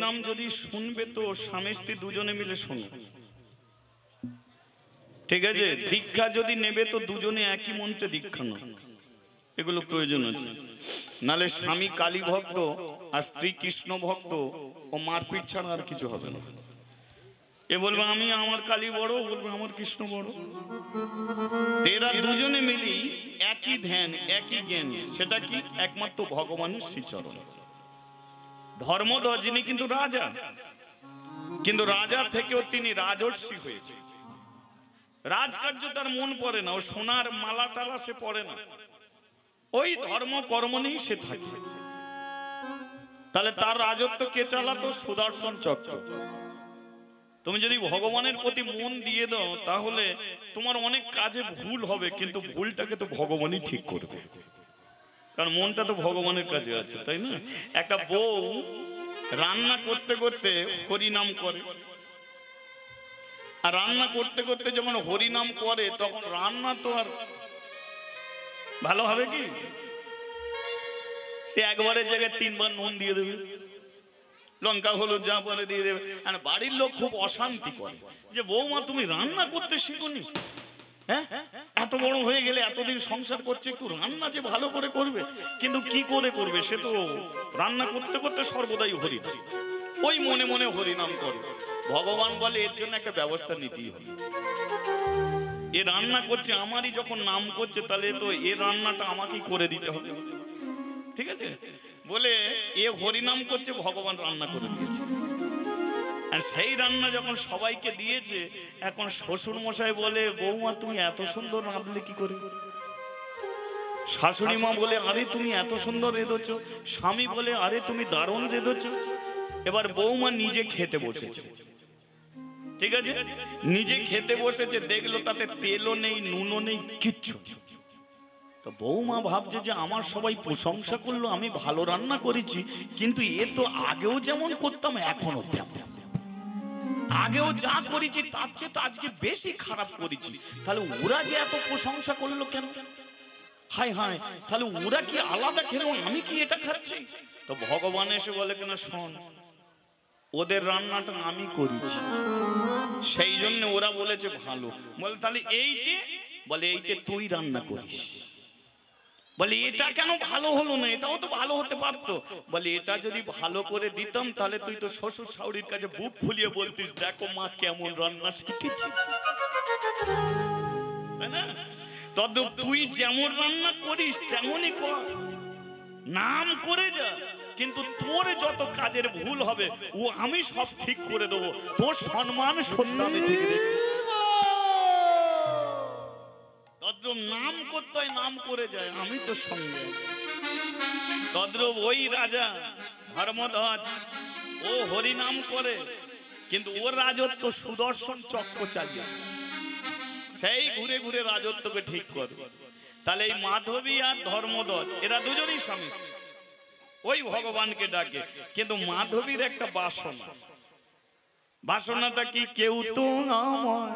নাম যদি শুনবে তো স্বামী স্ত্রী দুজনে মিলে শোনো, ঠিক আছে? দীক্ষা যদি নেবে তো দুজনে একই মন্ত্রে দীক্ষা নাও, এগুলো প্রয়োজন আছে। নালে স্বামী কালী ভক্ত আর স্ত্রী কৃষ্ণ ভক্ত, ও মারপিট ছাড়া আর কিছু হবে না। এ বলবে আমি আমার কালী বড়, বলবে আমার কৃষ্ণ বড়। এরা দুজনে মিলি একই ধ্যান একই জ্ঞান, সেটা কি? একমাত্র ভগবানের শ্রীচরণ। ধর্মধ্বজ যিনি কিন্তু রাজা, কিন্তু রাজা থেকেও তিনি রাজর্ষি হয়েছে। রাজকার্য তার মন পড়ে না, ও সোনার মালা টালা সে পড়ে না, ওই ধর্ম কর্ম নিয়েই সে থাকে। তাহলে তার রাজত্ব কে চালাতো? সুদর্শন চক্র। তুমি যদি ভগবানের প্রতি মন দিয়ে দাও তাহলে তোমার অনেক কাজে ভুল হবে, কিন্তু ভুলটাকে তো ভগবানই ঠিক করবে, কারণ মনটা তো ভগবানের কাছে আছে, তাই না? একটা বউ রান্না করতে করতে হরিনাম করে, আর রান্না করতে করতে যখন হরিনাম করে তখন রান্না তো আর ভালো হবে কি? সে একবারের জায়গায় 3 বার নুন দিয়ে দেবে, লঙ্কা হলুদ যা বলে দিয়ে দেবে। আর বাড়ির লোক খুব অশান্তি করে যে বৌমা তুমি রান্না করতে শিখোনি, হ্যাঁ? এত বড় হয়ে গেলে, এতদিন সংসার করছে, একটু রান্না যে ভালো করে করবে। কিন্তু কি করে করবে? সে তো রান্না করতে করতে সর্বদাই হরিনাম, ওই মনে মনে হরিনাম করে। ভগবান বলে এর জন্য একটা ব্যবস্থা নিতেই হবে। এ রান্না করছে আমারই যখন নাম করছে, তাহলে তো এ রান্নাটা আমাকেই করে দিতে হবে, ঠিক আছে? বলে এ হরিনাম করছে, ভগবান রান্না করে দিয়েছে। আর সেই রান্না যখন সবাইকে দিয়েছে, এখন শ্বশুর মশাই বলে বৌমা তুমি এত সুন্দর রাঁধলে কি করে? শাশুড়ি মা বলে আরে তুমি এত সুন্দর রেঁধেছ। স্বামী বলে আরে তুমি দারুণ রেঁধেছ। এবার বৌমা নিজে খেতে বসেছে, ঠিক আছে? নিজে খেতে বসেছে, দেখলো তাতে তেলও নেই, নুনও নেই, কিচ্ছু। তো বৌমা ভাবছে যে আমার সবাই প্রশংসা করলো, আমি ভালো রান্না করেছি, কিন্তু এ তো আগেও যেমন করতাম এখনো তেমন, আগেও যা করেছি তার চেয়ে তো আজকে বেশি খারাপ করেছি। তাহলে ওরা যে এত প্রশংসা করলো কেন? হায় হায়, তাহলে ওরা কি আলাদা খেলো, আমি কি এটা খাচ্ছি? তো ভগবান এসে বলে কেন, শোন, ওদের রান্নাটা আমি করেছি, সেই জন্য ওরা বলেছে ভালো। বলে তাহলে এইটে, বলে এইটে তুই রান্না করিস। বলে এটা কেন ভালো হলো না? এটাও তো ভালো হতে পারতো। বলে এটা যদি ভালো করে দিতাম তাহলে তুই তো শ্বশুর শাশুড়ির কাছে বুক ফুলিয়ে বলতিস দেখো মা কেমন রান্না শিখেছি, তাই না? তত তুই যেমন রান্না করিস তেমনই কর, নাম করে যা, কিন্তু তোর যত কাজের ভুল হবে ও আমি সব ঠিক করে দেবো, তোর সম্মান সত্য আমি ঠিক রেখে। তদ্রূপ নাম করতে হয়, নাম করে যায়, আমি তো সঙ্গে আছি। তদ্রূপ ওই রাজা ধর্মধ্বজ, ও হরি নাম করে, কিন্তু ওর রাজত্ব সুদর্শন চক্র চালিয়ে, সেই ঘুরে ঘুরে রাজত্বকে ঠিক করে। তাহলে এই মাধবী আর ধর্মধ্বজ এরা দুজনেই স্বামী স্ত্রী, ওই ভগবানকে ডাকে। কিন্তু মাধবীর একটা বাসনা, বাসনাটা কি? কেউ তো আমার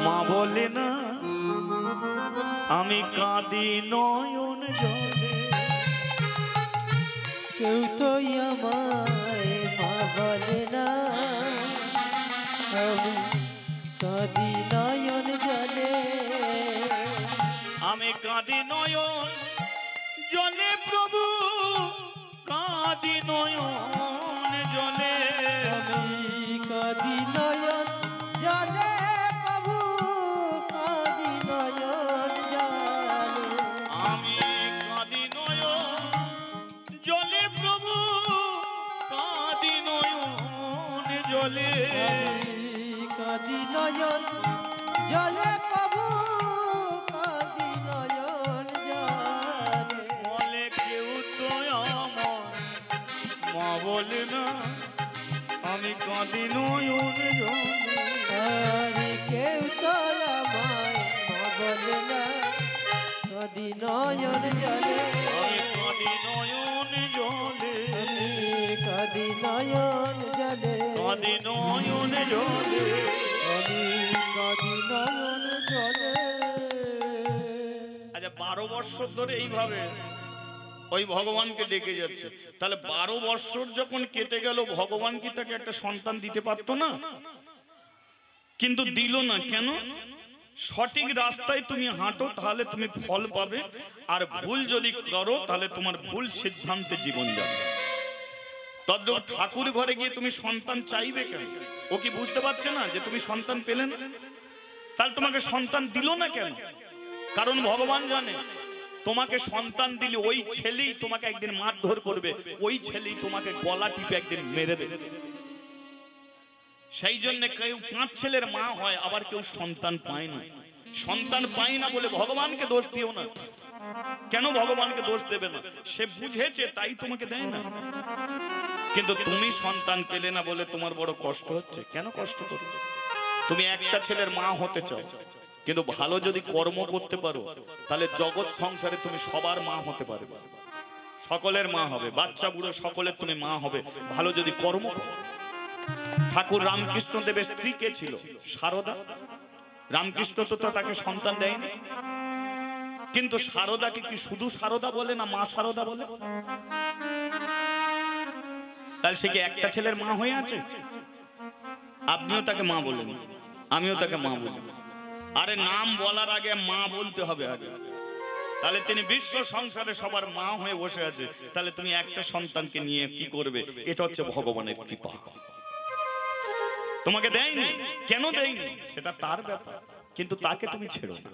মা বলে না, আমি কাঁদি নয়ন জলে। কেউ তো আমায় মা বলে না, আমি কাঁদি নয়ন জলে। আমি কাঁদি নয়ন জলে প্রভু, কাঁদি নয়ন জলে। আমি কাঁদি নয়ন জলে প্রভু, কাঁদি নয়ন জলে। আমি কাঁদি নয়ন জলে প্রভু, কাঁদি নয়ন জলে। আমি কাঁদি নয়ন জলে প্রভু, কাঁদি নয়ন জলে। বলে কেউ তো আমার মা বলে না, আমি কাঁদি নয়ন জলে। আরে কেউ তো আমায় মা বলে না, কাঁদি নয়ন জলে। আমি কাঁদি নয়ন জলে, আমি কাঁদি নয়ন জলে। কাঁদি নয়ন জলে। আমি কাঁদি নয়ন জলে। আচ্ছা 12 বছর ধরে এইভাবে ওই ভগবানকে ডেকে যাচ্ছে। তাহলে 12 বছর যখন কেটে গেল, ভগবান কি তাকে একটা সন্তান দিতে পারতো না? কিন্তু দিল না। কেন? সঠিক রাস্তায় তুমি হাঁটো তাহলে তুমি ফল পাবে, আর ভুল যদি করো তাহলে তোমার ভুল সিদ্ধান্তে জীবন যাবে। তদ্রূপ ঠাকুর ঘরে গিয়ে তুমি সন্তান চাইবে কেন? ও কি বুঝতে পারছে না যে তুমি সন্তান পেলে না? তাহলে তোমাকে সন্তান দিল না কেন? কারণ ভগবান জানে তোমাকে সন্তান দিলে ওই ছেলেই তোমাকে একদিন মারধর করবে, ওই ছেলেই তোমাকে গলা টিপে একদিন মেরে দেবে। সেই জন্য কেউ 5 ছেলের মা হয়, আবার কেউ সন্তান পায় না। সন্তান পায় না বলে ভগবানকে দোষ দিও না। কেন ভগবানকে দোষ দেবে না? সে বুঝেছে তাই তোমাকে দেয় না। কিন্তু তুমি সন্তান পেলে না বলে তোমার বড় কষ্ট হচ্ছে। কেন কষ্ট করো? তুমি একটা ছেলের মা হতে চাও, কিন্তু ভালো যদি কর্ম করতে পারো তাহলে জগৎ সংসারে তুমি সবার মা হতে পারবে, সকলের মা হবে, বাচ্চা বুড়ো সকলের তুমি মা হবে ভালো যদি কর্ম করো। ঠাকুর রামকৃষ্ণ দেবের স্ত্রী কে ছিল? সারদা। রামকৃষ্ণ তো তাকে সন্তান দেয়নি, কিন্তু সারদাকে কি শুধু সারদা বলে না মা সারদা বলে? তাহলে সে কি একটা ছেলের মা হয়ে আছে? আপনিও তাকে মা বলেন, আমিও তাকে মা বলি। আরে নাম বলার আগে মা বলতে হবে আগে। তাহলে তিনি বিশ্ব সংসারে সবার মা হয়ে বসে আছে। তাহলে তুমি একটা সন্তানকে নিয়ে কি করবে? এটা হচ্ছে ভগবানের কৃপা। তোমাকে দেয়নি, কেন দেয়নি সেটা তার ব্যাপার, কিন্তু তাকে তুমি ছেড়ো না।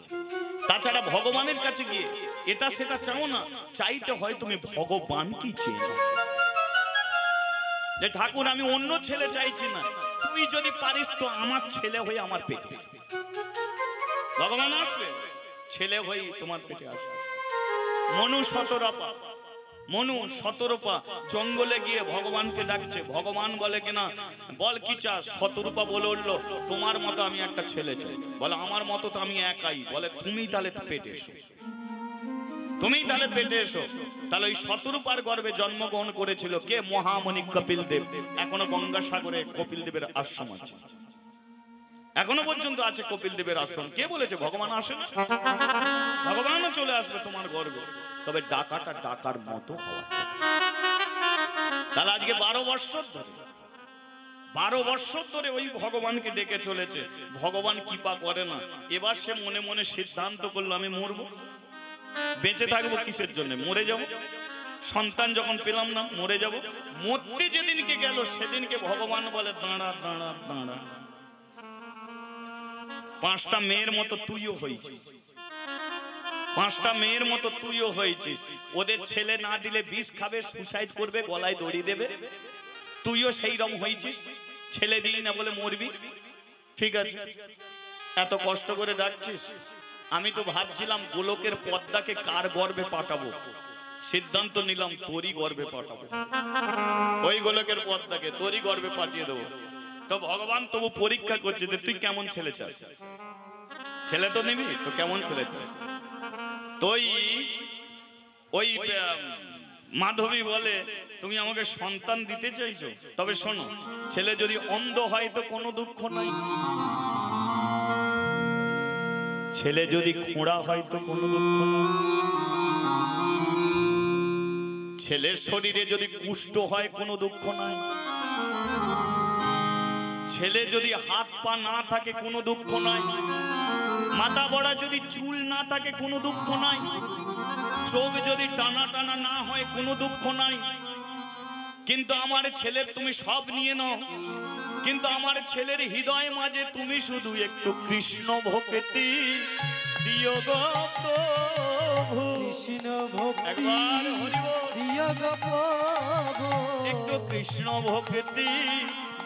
তাছাড়া ভগবানের কাছে গিয়ে এটা সেটা চাও না, চাইতে হয় তুমি ভগবান কি চেনো। যে ঠাকুর আমি অন্য ছেলে চাইছি না, তুই যদি পারিস তো আমার ছেলে হয়ে আমার পেটে। ভগবান আসবে, ছেলে হয়ে তোমার পেটে আসবে। মনু শতরূপা জঙ্গলে গিয়ে ভগবানকে ডাকছে। ভগবান বলে কিনা, বল কি চাস? শতরূপা বলে উঠলো, তোমার মতো আমি একটা ছেলে চাই। বলে আমার মতো তো আমি একাই। বলে তুমি তাহলে পেটে এসো, তুমি তাহলে পেটে এসো। তাহলে ওই শতরূপার গর্ভে জন্মগ্রহণ করেছিল কে? মহামণি কপিল দেব। এখনো গঙ্গাসাগরে কপিল দেবের আশ্রম আছে, এখনো পর্যন্ত আছে কপিল দেবের আশ্রম। কে বলেছে ভগবান আসে না? ভগবানও চলে আসবে তোমার গর্ভে, তবে ডাকাটা ডাকার মতো হওয়া চাই। তাহলে আজকে 12 বছর ধরে ওই ভগবানকে ডেকে চলেছে। ভগবান কৃপা করে না। এবার সে মনে মনে সিদ্ধান্ত করলো আমি মরবো। বেঁচে থাকবো কিসের জন্য? মরে যাব। সন্তান যখন পেলাম না মরে যাব। মরতে যেদিনকে গেল সেদিনকে ভগবান বলে দাঁড়া দাঁড়া দাঁড়া, 5টা মেয়ের মতো তুইও হয়েছিস, 5টা মেয়ের মতো তুইও হয়েছিস। ওদের ছেলে না দিলে বিষ খাবে, সুসাইড করবে, গলায় দড়ি দেবে। তুইও সেই রকম হয়েছিস, ছেলে দিই না বলে মরবি। ঠিক আছে, এত কষ্ট করে ডাকছিস। আমি তো ভাবছিলাম গোলকের পদ্মাকে কার গর্ভে পাঠাবো। সিদ্ধান্ত নিলাম তোরই গর্ভে পাঠাবো। ওই গোলকের পদ্মাকে তোরই গর্ভে পাঠিয়ে দেবো। তো ভগবান তবু পরীক্ষা করছে যে তুই কেমন ছেলে চাস। ছেলে তো নিবি, তো কেমন ছেলে চাস? তুই ওই মাধবী বলে তুমি আমাকে সন্তান দিতে চাইছো, তবে শোনো, ছেলে যদি অন্ধ হয় তো কোনো দুঃখ নাই, ছেলে যদি খোঁড়া হয় তো কোনো দুঃখ নাই, ছেলের শরীরে যদি কুষ্ঠ হয় কোনো দুঃখ নাই, ছেলে যদি হাত পা না থাকে কোনো দুঃখ নাই, মাথা বড়া যদি চুল না থাকে কোনো দুঃখ নাই, চোখ যদি টানা টানা না হয় কোনো দুঃখ নাই। কিন্তু আমার ছেলের তুমি সব নিয়ে নাও, কিন্তু আমার ছেলের হৃদয় মাঝে তুমি শুধু একটু কৃষ্ণ ভক্তি দিও গো প্রভু। কৃষ্ণ ভক্তি একবার হরি বল দিও গো প্রভু, একটু কৃষ্ণ ভক্তি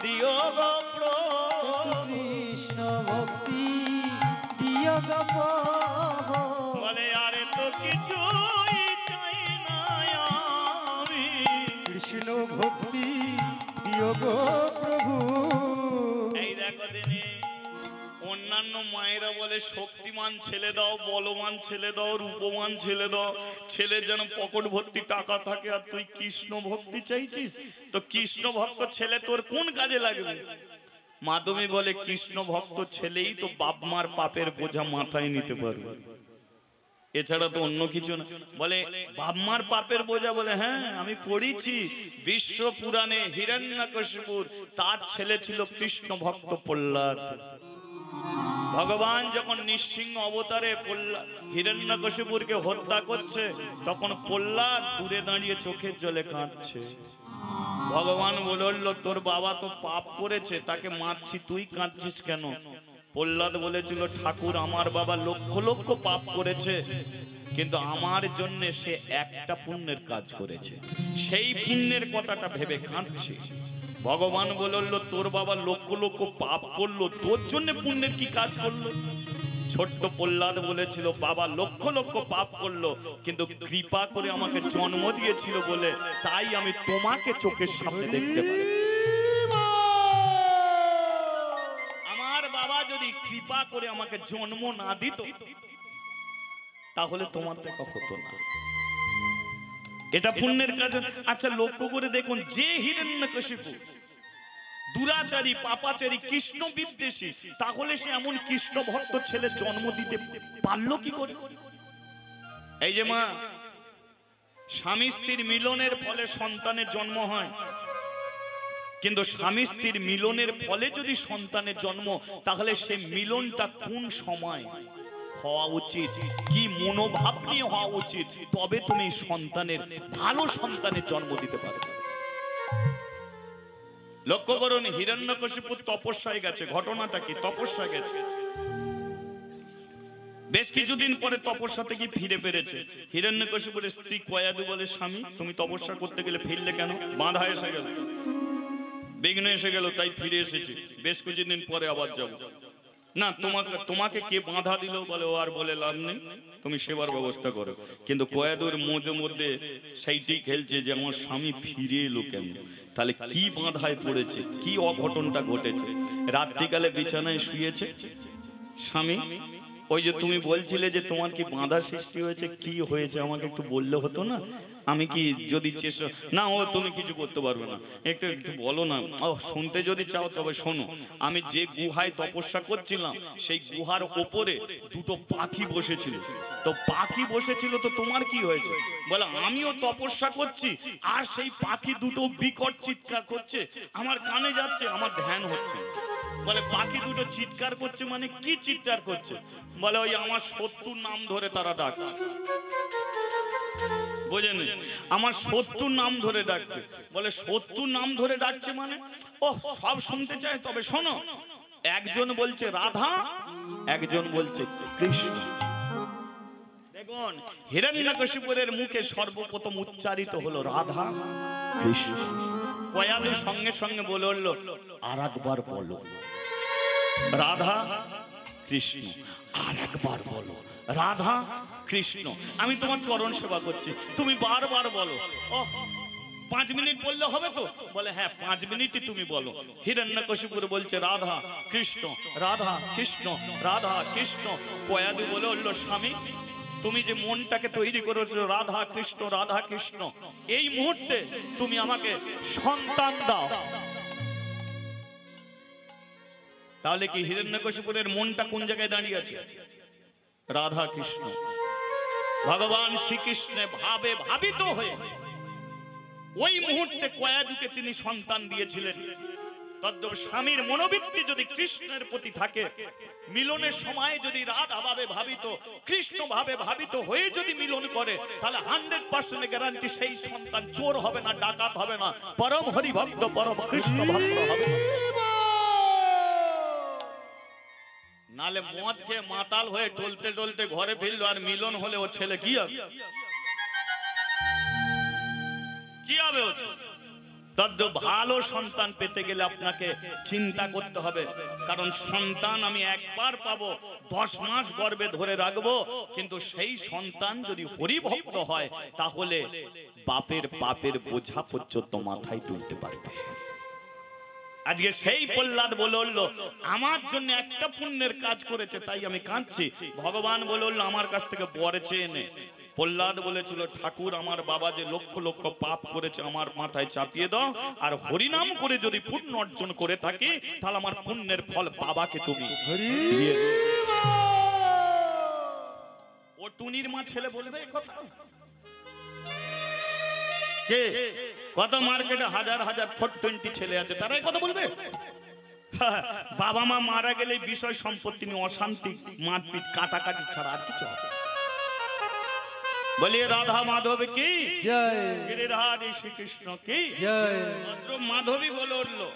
দিও গো প্রভু। কৃষ্ণ ভক্তি দিও গো প্রভু। বলে আরে তো কিছুই চাই না আমি, কৃষ্ণ ভক্তি দিও গো প্রভু। এই দেখো দিনে অন্যান্য মায়েরা বলে শক্তিমান ছেলে দাও, বলবান ছেলে দাও, রূপবান ছেলে দাও, ছেলের যেন পকেট ভর্তি টাকা থাকে। আর তুই কৃষ্ণ ভক্তি চাইছিস? তো কৃষ্ণ ভক্ত ছেলে তোর কোন কাজে লাগবে? মাধবী বলে কৃষ্ণ ভক্ত ছেলেই তো বাপ মার পাপের বোঝা মাথায় নিতে পারবে। এছাড়া তো অন্য কিছু না। বলে বাপমার পাপের বোঝা, বলে হ্যাঁ আমি পড়েছি বিশ্ব পুরাণে হিরণ্যকশিপুর তার ছেলে ছিল কৃষ্ণ ভক্ত প্রহ্লাদ। ভগবান যখন নৃসিংহ অবতারে হিরণ্যকশিপুরকে হত্যা করছে, তখন প্রহ্লাদ দূরে দাঁড়িয়ে চোখের জলে কাঁদছে। ভগবান বলল তোর বাবা তো পাপ করেছে, তাকে মারছি, তুই কাঁদছিস কেন? প্রহ্লাদ বলেছিল ঠাকুর আমার বাবা লক্ষ লক্ষ পাপ করেছে, কিন্তু আমার জন্য সে একটা পুণ্যের কাজ করেছে, সেই পুণ্যের কথাটা ভেবে কাঁদছে। ভগবান বলল তোর বাবা লক্ষ লক্ষ পাপ করলো, তোর জন্য পুণ্যের কি কাজ করলো? ছোট্ট প্রহ্লাদ বলেছিল বাবা লক্ষ লক্ষ পাপ করলো, কিন্তু কৃপা করে আমাকে জন্ম দিয়েছিল বলে তাই আমি তোমাকে চোখের সামনে দেখতে পারি। আমার বাবা যদি কৃপা করে আমাকে জন্ম না দিত, তাহলে তোমার দেখা হতো না। এটা পুণ্যের কাজ। আচ্ছা লক্ষ্য করে দেখুন, যে হিরণ্যকশিপু দুরাচারী পাপাচারী কৃষ্ণ বিদ্বেষী, তাহলে সে এমন কৃষ্ণ ভক্ত ছেলে জন্ম দিতে পারলো কি করে? এই যে মা, স্বামী স্ত্রীর মিলনের ফলে সন্তানের জন্ম হয়, কিন্তু স্বামী স্ত্রীর মিলনের ফলে যদি সন্তানের জন্ম, তাহলে সে মিলনটা কোন সময় হওয়া উচিত, কি মনোভাব নিয়ে হওয়া উচিত, তবে তুমি সন্তানের ভালো সন্তানের জন্ম দিতে পারবে। লক্ষ্য করুন, হিরণ্যকশিপু তপস্যায় গেছে। ঘটনাটা কি? তপস্যায় গেছে, বেশ কিছুদিন পরে তপস্যা থেকে ফিরে পেরেছে। হিরণ্যকশিপুর স্ত্রী কয়াদু বলে স্বামী তুমি তপস্যা করতে গেলে ফিরলে কেন? বাধা এসে গেল, বিঘ্ন এসে গেল, তাই ফিরে এসেছি, বেশ কিছুদিন পরে আবার যাব। না তোমাকে কে বাধা দিল? বলে ও আর বলে লাভ নেই, তুমি সেবার ব্যবস্থা করো। কিন্তু কয়াদুর মধ্যে মধ্যে সেইটি খেলছে যে আমার স্বামী ফিরে এলো কেন, তাহলে কি বাধায় পড়েছে, কি অঘটনটা ঘটেছে। রাত্রিকালে বিছানায় শুয়েছে স্বামী, ওই যে তুমি বলছিলে যে তোমার কি বাধা সৃষ্টি হয়েছে, কি হয়েছে আমাকে একটু বললে হতো না? আমি কি যদি চেষ্টা না, ও তুমি কিছু করতে পারবে না, একটু একটু বলো না। ও শুনতে যদি চাও তবে শোনো, আমি যে গুহায় তপস্যা করছিলাম সেই গুহার ওপরে দুটো পাখি বসেছিল, তো পাখি বসেছিল, তো তোমার কি হয়েছে? বলে আমিও তপস্যা করছি আর সেই পাখি দুটো বিকট চিৎকার করছে, আমার কানে যাচ্ছে, আমার ধ্যান হচ্ছে। বলে পাখি দুটো চিৎকার করছে মানে কি চিৎকার করছে? বলে ওই আমার শত্রুর নাম ধরে তারা ডাকছে। বোঝেন, আমার শত্রুর নাম ধরে ডাকছে। বলে শত্রুর নাম ধরে ডাকছে মানে? ও সব শুনতে চায়, তবে শোনো। একজন বলছে রাধা, একজন বলছে কৃষ্ণ। দেখুন, হিরণ্যকশিপুরের মুখে সর্বপ্রথম উচ্চারিত হলো রাধা কৃষ্ণ। কয়াদু সঙ্গে সঙ্গে বলে উঠল আর একবার বলো রাধা কৃষ্ণ, আর একবার বলো রাধা কৃষ্ণ। আমি তোমার চরণ সেবা করছি, তুমি বারবার বলো। ও 5 মিনিট বললে হবে তো? বলে হ্যাঁ 5 মিনিটই তুমি বলো। হিরণ্যকশিপুর বলছে রাধা কৃষ্ণ, রাধা কৃষ্ণ, রাধা কৃষ্ণ। কয়াদু বলে উঠল স্বামী, তুমি যে মনটাকে তৈরি করেছো রাধা কৃষ্ণ রাধা কৃষ্ণ, এই মুহূর্তে তুমি আমাকে সন্তান দাও। তাহলে কি হিরণ্যকশিপুরের মনটা কোন জায়গায় দাঁড়িয়ে আছে? রাধা কৃষ্ণ। ভগবান শ্রীকৃষ্ণে ভাবে ভাবিত হয়ে ওই মুহূর্তে কয়াদুকে তিনি সন্তান দিয়েছিলেন। তদ্রূপ স্বামীর মনোবৃত্তি যদি কৃষ্ণের প্রতি থাকে, মিলনের সময় যদি রাধা ভাবে ভাবিত কৃষ্ণ ভাবে ভাবিত হয়ে যদি মিলন করে, তাহলে 100% গ্যারান্টি সেই সন্তান চোর হবে না, ডাকাত হবে না, পরম হরি ভক্ত পরম কৃষ্ণ ভক্ত হবে। নালে মদ খেয়ে মাতাল হয়ে টলতে টলতে ঘরে ফিরলো, আর মিলন হলে ও ছেলে কি হবে? কি হবে? তদ্রূপ ভালো সন্তান পেতে গেলে আপনাকে চিন্তা করতে হবে, কারণ সন্তান আমি একবার পাবো, 10 মাস গর্ভে ধরে রাখবো, কিন্তু সেই সন্তান যদি হরিভক্ত হয় তাহলে বাপের পাপের বোঝা পর্যন্ত মাথায় তুলতে পারবে। আজকে সেই প্রহ্লাদ বলে উঠলো আমার জন্য একটা পুণ্যের কাজ করেছে তাই আমি কাঁদছি। ভগবান বলে উঠলো আমার কাছ থেকে বর চেয়ে নে। প্রহ্লাদ বলেছিল ঠাকুর আমার বাবা যে লক্ষ লক্ষ পাপ করেছে আমার মাথায় চাপিয়ে দাও, আর হরিনাম করে যদি পুণ্য অর্জন করে থাকি তাহলে আমার পুণ্যের ফল বাবাকে তুমি দিয়ে দাও। ও টুনির মা ছেলে বলবে এ কথা? কে? কত মার্কেটে হাজার হাজার 420 ছেলে আছে, তারা এই কথা বলবে? বাবা মা মারা গেলে বিষয় সম্পত্তি নিয়ে অশান্তি, মারপিট, কাটাকাটি ছাড়া আর কিছু হবে? বলিয়ে রাধা মাধব কি জয়, গিরিধারী শ্রীকৃষ্ণ কি জয়। ভদ্র মাধবী বলে উঠলো,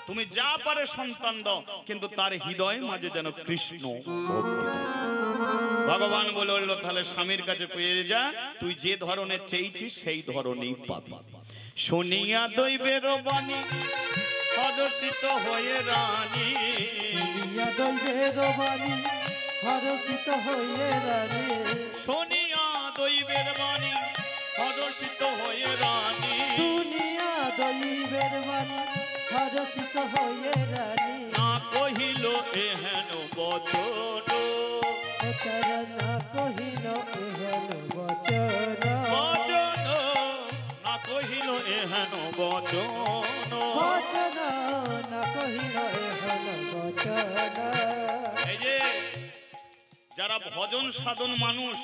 তুমি যা পারে সন্তান দাও, কিন্তু তার হৃদয় মাঝে যেন কৃষ্ণ ভক্তি থাকে। ভগবান বলে উঠলো, তাহলে স্বামীর কাছে পেয়ে যা, তুই যে ধরনের চেয়েছিস সেই ধরনেই পাবি। শুনিয়া দৈবের বাণী হরষিত হয়ে রানী, শুনিয়া দৈবের বাণী হরষিত হয়ে রানী, শুনিয়া দৈবের বাণী হরষিত হয়ে রানী, শুনিয়া দৈবের বাণী হরষিত হয়ে রানী। না কহিল এহেন বচন, তারা না কহিল এহেন বচন, বচন না কহিল এহেন বচন। বচন না কহিল এহেন বচন। এই যে যারা ভজন সাধন মানুষ,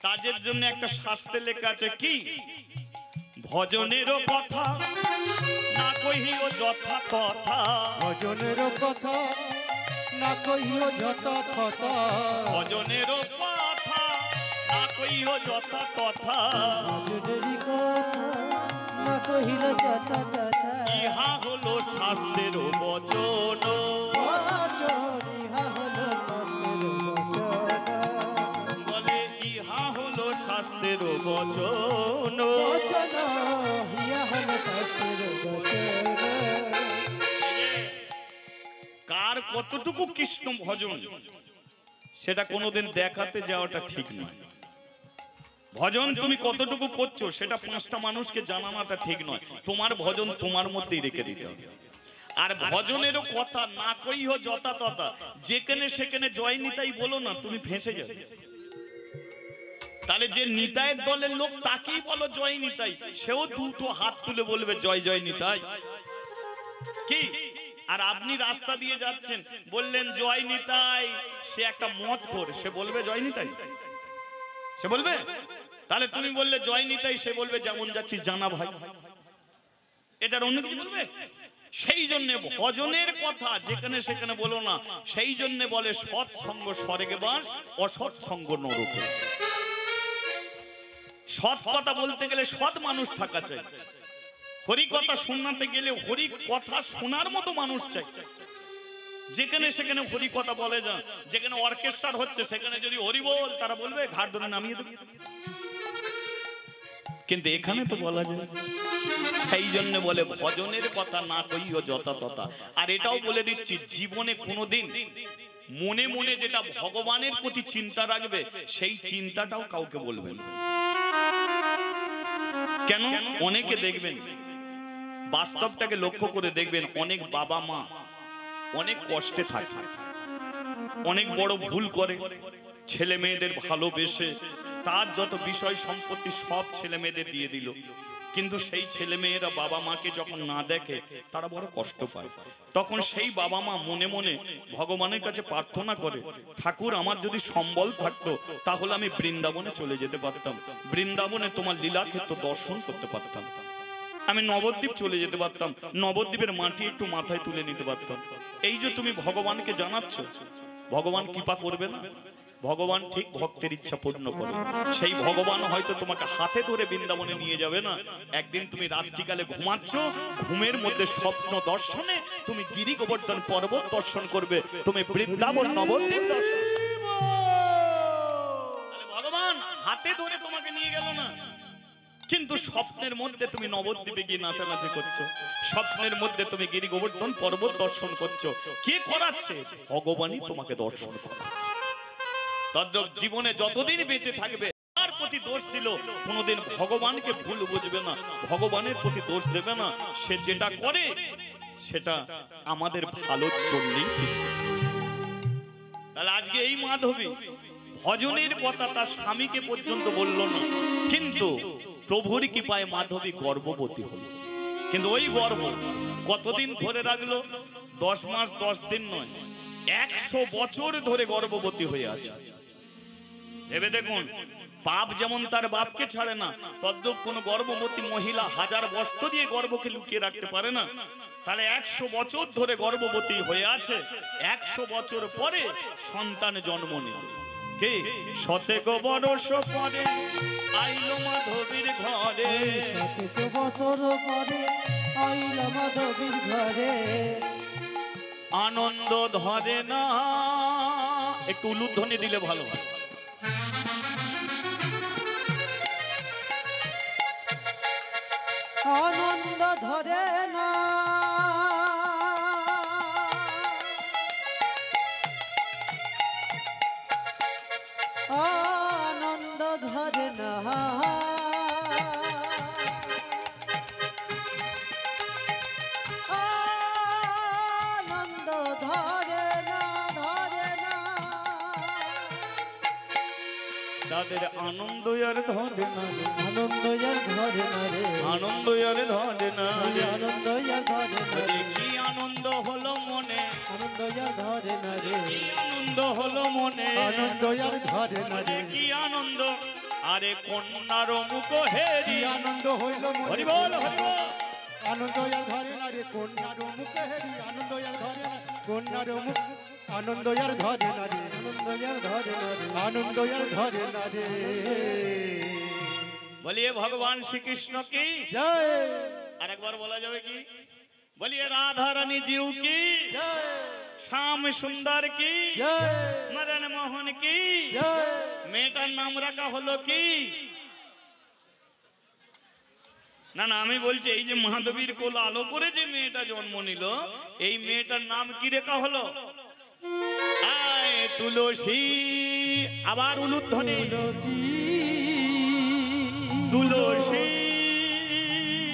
তাদের জন্য একটা শাস্ত্রে লেখা আছে কি, ভজনেরও কথা না কহিও যথা তথা, ভজনের কথা না কহিও যত কথা, ভজনেরও কথা না কহিও যথা তথা, ভজনেরই কথা না কহিল যত তথা। ইহা হলো শাস্ত্রের বচন, বচন ইহা হলো শাস্ত্রের বচন, বলে ইহা হলো শাস্ত্রের বচন। বচন ইহা হলো শাস্ত্রের বচন। কার কতটুকু কৃষ্ণ ভজন সেটা কোনোদিন দেখাতে যাওয়াটা ঠিক নয়। ভজন তুমি কতটুকু করছো সেটা 5টা মানুষকে জানানোটা ঠিক নয়। তোমার ভজন তোমার মধ্যেই রেখে দিতে হবে। আর ভজনেরও কথা না কইও যথা তথা, যেখানে সেখানে জয় নিতাই বলো না, তুমি ফেঁসে যাবে। তাহলে যে নিতাইয়ের দলের লোক তাকেই বলো জয় নিতাই, সেও দুটো হাত তুলে বলবে জয় জয় নিতাই কি। আর আপনি রাস্তা দিয়ে যাচ্ছেন, বললেন জয় নিতাই, সে একটা মদ খোর, সে বলবে জয় নিতাই? সে বলবে? তাহলে তুমি বললে জয় নিতাই, সে বলবে যেমন যাচ্ছিস জানা ভাই, এটার অন্য কিছু বলবে? সেই জন্য ভজনের কথা যেখানে সেখানে বলো না। সেই জন্য বলে সৎসঙ্গ স্বর্গে বাস, অসৎসঙ্গ নরকে। সৎ কথা বলতে গেলে সৎ মানুষ থাকা চাই, হরি কথা শোনাতে গেলে হরি কথা শোনার মতো মানুষ চাই। যেখানে সেখানে হরি কথা বলে যা, যেখানে অর্কেস্ট্রার হচ্ছে সেখানে যদি হরি বল, তারা বলবে ঘাট ধরে নামিয়ে দেবে। কিন্তু এখানে তো বলা যায়। সেই জন্য বলে ভজনের কথা না কইও যথা তথা। আর এটাও বলে দিচ্ছি, জীবনে কোনোদিন মনে মনে যেটা ভগবানের প্রতি চিন্তা রাখবে, সেই চিন্তাটাও কাউকে বলবেন। কেন? অনেকে দেখবেন, বাস্তবটাকে লক্ষ্য করে দেখবেন, অনেক বাবা মা অনেক কষ্টে থাকে, অনেক বড় ভুল করে, ছেলে মেয়েদের ভালোবেসে তার যত বিষয় সম্পত্তি সব ছেলে মেয়েদের দিয়ে দিল, কিন্তু সেই ছেলে মেয়েরা বাবা মাকে যখন না দেখে তারা বড় কষ্ট পায়। তখন সেই বাবা মা মনে মনে ভগবানের কাছে প্রার্থনা করে, ঠাকুর আমার যদি সম্বল থাকতো তাহলে আমি বৃন্দাবনে চলে যেতে পারতাম, বৃন্দাবনে তোমার লীলাক্ষেত্র দর্শন করতে পারতাম, আমি নবদ্বীপ চলে যেতে পারতাম, নবদ্বীপের মাটি একটু মাথায় তুলে নিতে পারতাম। এই যে তুমি ভগবানকে জানাচ্ছ, ভগবান কৃপা করবে না? ভগবান ঠিক ভক্তের ইচ্ছা পূর্ণ করে। সেই ভগবান হয়তো তোমাকে হাতে ধরে বৃন্দাবনে নিয়ে যাবে না। একদিন তুমি রাত্রিকালে ঘুমাচ্ছ, ঘুমের মধ্যে স্বপ্ন দর্শনে তুমি গিরি গোবর্ধন পর্বত দর্শন করবে, তুমি বৃন্দাবন নবদ্বীপ দর্শন। ভগবান হাতে ধরে তোমাকে নিয়ে গেল না, কিন্তু স্বপ্নের মধ্যে তুমি নবদ্বীপে গিয়ে নাচানাচি করছো, স্বপ্নের মধ্যে তুমি গিরি গোবর্ধন পর্বত দর্শন করছো। কে করাচ্ছে? ভগবানই তোমাকে দর্শন করাচ্ছে। তদ্রূপ জীবনে যতদিন বেঁচে থাকবে তার প্রতি দোষ দিল, কোনোদিন ভগবানকে ভুল বুঝবে না, ভগবানের প্রতি দোষ দেবে না। সে যেটা করে সেটা আমাদের ভালোর জন্যই। তাহলে আজকে এই মাধবী ভজনের কথা তার স্বামীকে পর্যন্ত বলল না, কিন্তু প্রভুর কৃপায় মাধবী গর্ভবতী হল। কিন্তু ওই গর্ভ কতদিন ধরে রাখলো? 10 মাস 10 দিন নয়, 100 বছর ধরে গর্ভবতী হয়ে আছে। ভেবে দেখুন, পাপ যেমন তার বাপকে ছাড়ে না, তদ্রূপ কোন গর্ভবতী মহিলা হাজার বস্ত্র দিয়ে গর্ভকে লুকিয়ে রাখতে পারে না। তাহলে 100 বছর ধরে গর্ভবতী হয়ে আছে, 100 বছর পরে সন্তান জন্ম নিল। কে? শতেক বরষ পরে আইলো মাধবীর ঘরে, শতেক বছর পরে আইলো মাধবীর ঘরে, আনন্দ ধরে না। একটু উলুধ্বনি দিলে ভালো হয়। আনন্দ ধরে না, আনন্দ ধরে না, আনন্দ ধরে না, ধরে না, তাদের আনন্দ আর ধরে না, আনন্দ আর ধরে না রে, আনন্দ আর ধরে না, আনন্দ আর ধরে না রে, কি আনন্দ হলো মনে, আনন্দ আর ধরে না রে, কি আনন্দ হলো মনে, আনন্দ আর ধরে না রে, কি আনন্দ। আরে কন্যার মুখ হেরি আনন্দ হইল মনে, হরি বল হরি বল। আনন্দ আর ধরে না রে, কন্যার মুখে হেরি আনন্দ আর ধরে না, কন্যার মুখ আনন্দ আর ধরে না রে, আনন্দ আর ধরে না রে, আনন্দ আর ধরে না রে। বলিয়ে ভগবান শ্রীকৃষ্ণ কি, জয় আরেকবার বলা যাবে কি? বলিয়ে রাধা রানী জিউ কি, জয় শ্যাম সুন্দর কি, জয় মদন মোহন কি। জয়। মেয়েটার নাম রাখা হলো কি? না না, আমি বলছি এই যে মাধবীর কোল আলো করে যে মেয়েটা জন্ম নিল, এই মেয়েটার নাম কি রাখা হলো? আয় তুলসী। আবার উলুধ্বনি, তুলসী তুলসী,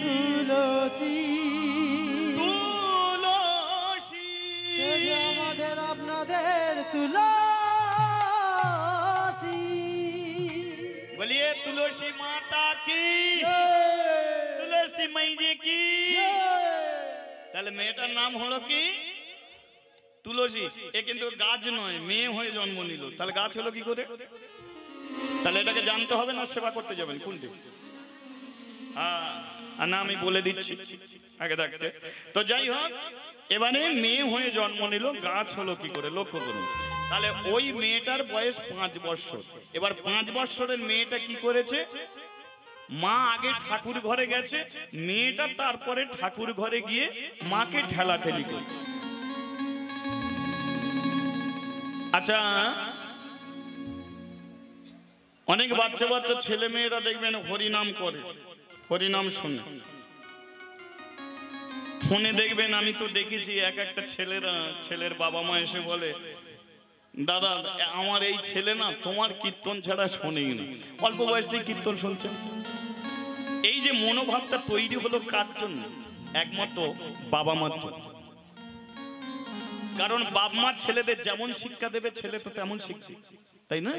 তুলসী। সে যে আমাদের আপনাদের তুলসী। বলিয়ে তুলসী মাতা কি, তুলসী মাইজি কি। তাহলে মেয়েটার নাম হলো কি? তুলসী। এ কিন্তু গাছ নয়, মেয়ে হয়ে জন্ম নিল, তাহলে গাছ হলো কি করে? তাহলে এটাকে জানতে হবে না সেবা করতে যাবেন কোনটি? না আমি বলে দিচ্ছি আগে থাকতে। তো যাই হোক, এবারে মেয়ে হয়ে জন্ম নিল, গাছ হলো কি করে লক্ষ্য করুন। তাহলে ওই মেয়েটার বয়স 5 বছর। এবার 5 বছরের মেয়েটা কি করেছে? মা আগে ঠাকুর ঘরে গেছে, মেয়েটা তারপরে ঠাকুর ঘরে গিয়ে মাকে ঠেলাঠেলি করছে। আচ্ছা, অনেক বাচ্চা বাচ্চা ছেলে মেয়েরা দেখবেন হরিনাম করে, হরিনাম শুনে। ফোনে দেখবেন, আমি তো দেখেছি এক একটা ছেলের বাবা মা এসে বলে, দাদা আমার এই ছেলে না তোমার কীর্তন ছাড়া শোনেই না। অল্প বয়স থেকে কীর্তন শুনছে। এই যে মনোভাবটা তৈরি হলো কার জন্য? একমাত্র বাবা মার জন্য। কারণ বাবা মা ছেলেদের যেমন শিক্ষা দেবে, ছেলে তো তেমন শিখবে, তাই না?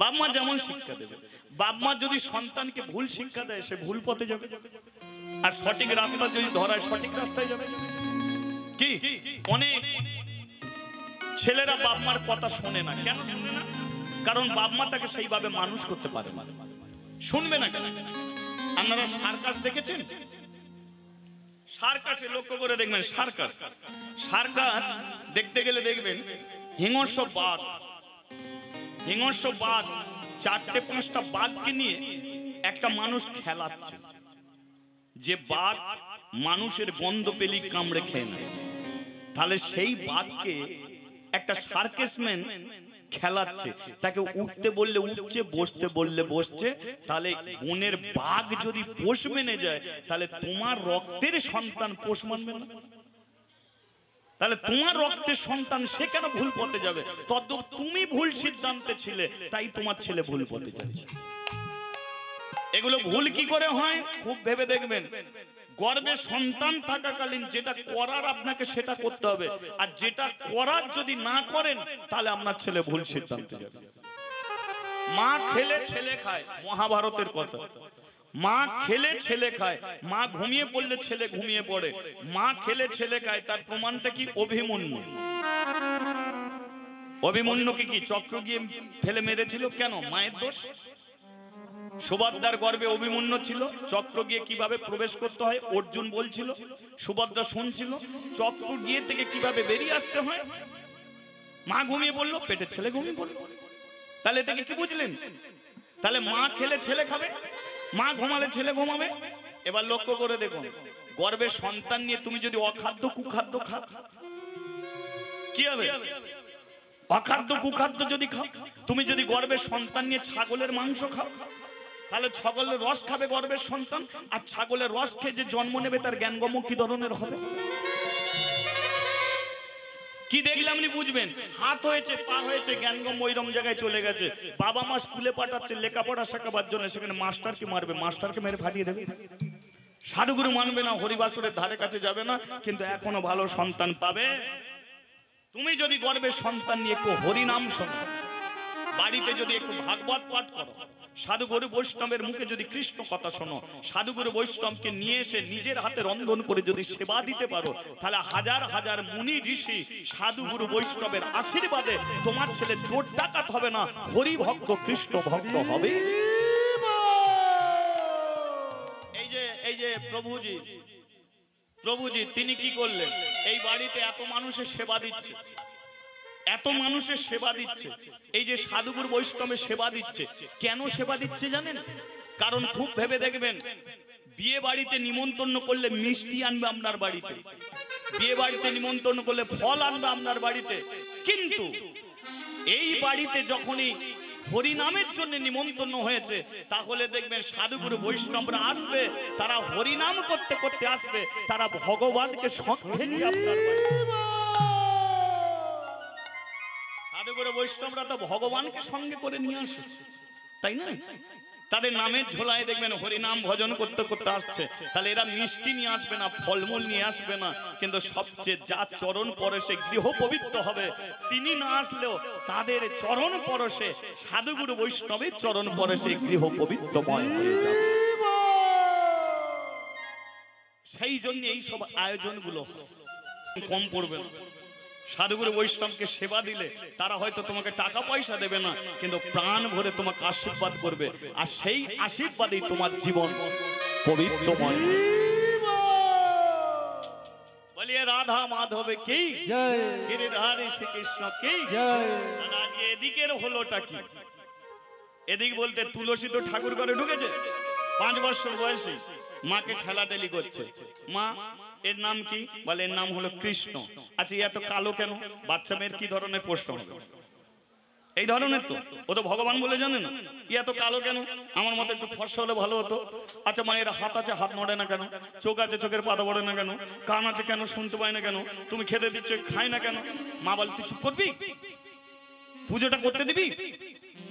বাবা মা যেমন শিক্ষা দেবে, বাবা মা যদি সন্তানকে ভুল শিক্ষা দেয়, সে ভুল পথে যাবে। আর সঠিক রাস্তা যদি ধরায়, সঠিক রাস্তায় যাবে। কি অনেক ছেলেরা বাবা মার কথা শোনে না। কেন শুনে না? কারণ বাবা মা তাকে সেইভাবে মানুষ করতে পারে না। শুনবে না কেন? আপনারা সার্কাস দেখেছেন? সার্কাসে লক্ষ্য করে দেখবেন, সার্কাস দেখতে গেলে দেখবেন হিংস্র বাঘ 4-5টা বাঘকে নিয়ে একটা মানুষ খেলাচ্ছে। যে বাঘ মানুষের গন্ধ পেলি কামড়ে খেয়ে নেয়, তাহলে সেই বাঘকে একটা সার্কাসম্যান খেলাচ্ছে। তাকে উঠতে বললে উঠছে, বসতে বললে বসছে। তাহলে বনের বাঘ যদি পোষ মেনে যায়, তাহলে তোমার রক্তের সন্তান পোষ মানবে না? তাহলে তোমার রক্তের সন্তান সে কেন ভুল পথে যাবে? তদ্রূপ তুমি ভুল সিদ্ধান্তে ছিলে, তাই তোমার ছেলে ভুল পথে যাচ্ছে। এগুলো ভুল কি করে হয়? খুব ভেবে দেখবেন। গর্ভে সন্তান থাকাকালীন যেটা করার আপনাকে সেটা করতে হবে, আর যেটা করার যদি না করেন তাহলে আপনার ছেলে ভুল সিদ্ধান্তে যাবে। মা খেলে ছেলে খায়, মহাভারতের কথা। মা খেলে ছেলে খায়, মা ঘুমিয়ে পড়লে ছেলে ঘুমিয়ে পড়ে। মা খেলে ছেলে খায়, তার প্রমাণটা কি? অভিমন্যু। অভিমন্যুকে কি চক্র গিয়ে ফেলে মেরেছিল কেন? মায়ের দোষ। সুভদ্রার গর্ভে অভিমন্যু ছিল, চক্র গিয়ে কিভাবে প্রবেশ করতে হয় অর্জুন বলছিল, সুভদ্রা শুনছিল। চক্র গিয়ে থেকে কিভাবে বেরিয়ে আসতে হয় মা ঘুমিয়ে বললো, পেটের ছেলে ঘুমিয়ে পড়লো। তাহলে থেকে কি বুঝলেন? তাহলে মা খেলে ছেলে খাবে, মা ঘুমালে ছেলে ঘুমাবে। এবার লক্ষ্য করে দেখুন, গর্ভের সন্তান নিয়ে তুমি যদি অখাদ্য কুখাদ্য খাও কি হবে? অখাদ্য কুখাদ্য যদি খাও, তুমি যদি গর্ভের সন্তান নিয়ে ছাগলের মাংস খাও, তাহলে ছাগলের রস খাবে গর্ভের সন্তান, আর ছাগলের রস খেয়ে যে জন্ম নেবে তার জ্ঞানগম্য কি ধরনের হবে? কি দেখলে আপনি বুঝবেন? হাত হয়েছে, পা হয়েছে, জ্ঞানগম্য ওইরকম জায়গায় চলে গেছে। বাবা মা স্কুলে পাঠাচ্ছে লেখাপড়া শেখাবার জন্য, সেখানে মাস্টারকে মারবে, মাস্টারকে মেরে ফাটিয়ে দেবে। সাধুগুরু মানবে না, হরিবাসরের ধারে কাছে যাবে না, কিন্তু এখনো ভালো সন্তান পাবে। তুমি যদি গর্ভের সন্তান নিয়ে একটু হরিনাম শোনো, বাড়িতে যদি একটু ভাগবত পাঠ করো, সাধুগুরু বৈষ্ণবের মুখে যদি কৃষ্ণ কথা শোনো, সাধুগুরু বৈষ্ণবকে নিয়ে এসে নিজের হাতে রন্ধন করে যদি সেবা দিতে পারো, তাহলে হাজার হাজার মুনি ঋষি সাধুগুরু বৈষ্ণবের আশীর্বাদে তোমার ছেলে চোর ডাকাত হবে না, হরি ভক্ত কৃষ্ণ ভক্ত হবে। এই যে প্রভুজি তিনি কি করলেন? এই বাড়িতে এত মানুষের সেবা দিচ্ছে, এত মানুষের সেবা দিচ্ছে, এই যে সাধুগুরু বৈষ্ণবের সেবা দিচ্ছে, কেন সেবা দিচ্ছে জানেন? কারণ খুব ভেবে দেখবেন, বিয়ে বাড়িতে নিমন্ত্রণ করলে মিষ্টি আনবে আপনার বাড়িতে, বিয়ে বাড়িতে নিমন্ত্রণ করলে ফল আনবে আপনার বাড়িতে, কিন্তু এই বাড়িতে যখনই হরিনামের জন্য নিমন্ত্রণ হয়েছে, তাহলে দেখবেন সাধুগুরু বৈষ্ণবরা আসবে, তারা হরিনাম করতে করতে আসবে, তারা ভগবানকে সঙ্গে নিয়ে আপনার সাধুগুরু বৈষ্ণবরা তো ভগবানকে সঙ্গে করে নিয়ে আসে, তাই না? তাদের নামের ঝোলায় দেখবেন হরিনাম ভজন করতে করতে আসছে। তাহলে এরা মিষ্টি নিয়ে আসবে না, ফলমূল নিয়ে আসবে না, কিন্তু সবচেয়ে যা চরণ পরশে গৃহ পবিত্র হবে, তিনি না আসলেও তাদের চরণ পরশে, সাধুগুরু বৈষ্ণবের চরণ পরশে গৃহ পবিত্রময় হয়ে যাবে। সেই জন্য এই সব আয়োজনগুলো কম পড়বে না। সাধুগুরু বৈষ্ণবকে সেবা দিলে তারা হয়তো তোমাকে টাকা পয়সা দেবে না, কিন্তু প্রাণ ভরে তোমাকে আশীর্বাদ করবে, আর সেই আশীর্বাদেই তোমার জীবন পবিত্রময়। বলিয়ে রাধা মাধবে কি জয়, গিরিধারী শ্রীকৃষ্ণ কি জয়। আজকে এদিকের হলোটা কি? এদিক বলতে তুলসী তো ঠাকুর ঘরে ঢুকেছে, 5 বছর বয়সে মাকে ঠেলাঠেলি করছে। মা এর নাম কি? বলে এর নাম হলো কৃষ্ণ। আচ্ছা এত কালো কেন? বাচ্চা মেয়ের কি ধরনের প্রশ্ন হবে? এই ধরনের তো, ও তো ভগবান বলে জানে না। এত কালো কেন? আমার মতো একটু ফর্সা হলে ভালো হতো। আচ্ছা মা এর হাত আছে, হাত নড়ে না কেন? চোখ আছে, চোখের পাতা পড়ে না কেন? কান আছে কেন, শুনতে পায় না কেন? তুমি খেতে দিচ্ছ, খায় না কেন? মা বলে তুই চুপ করবি, পুজোটা করতে দিবি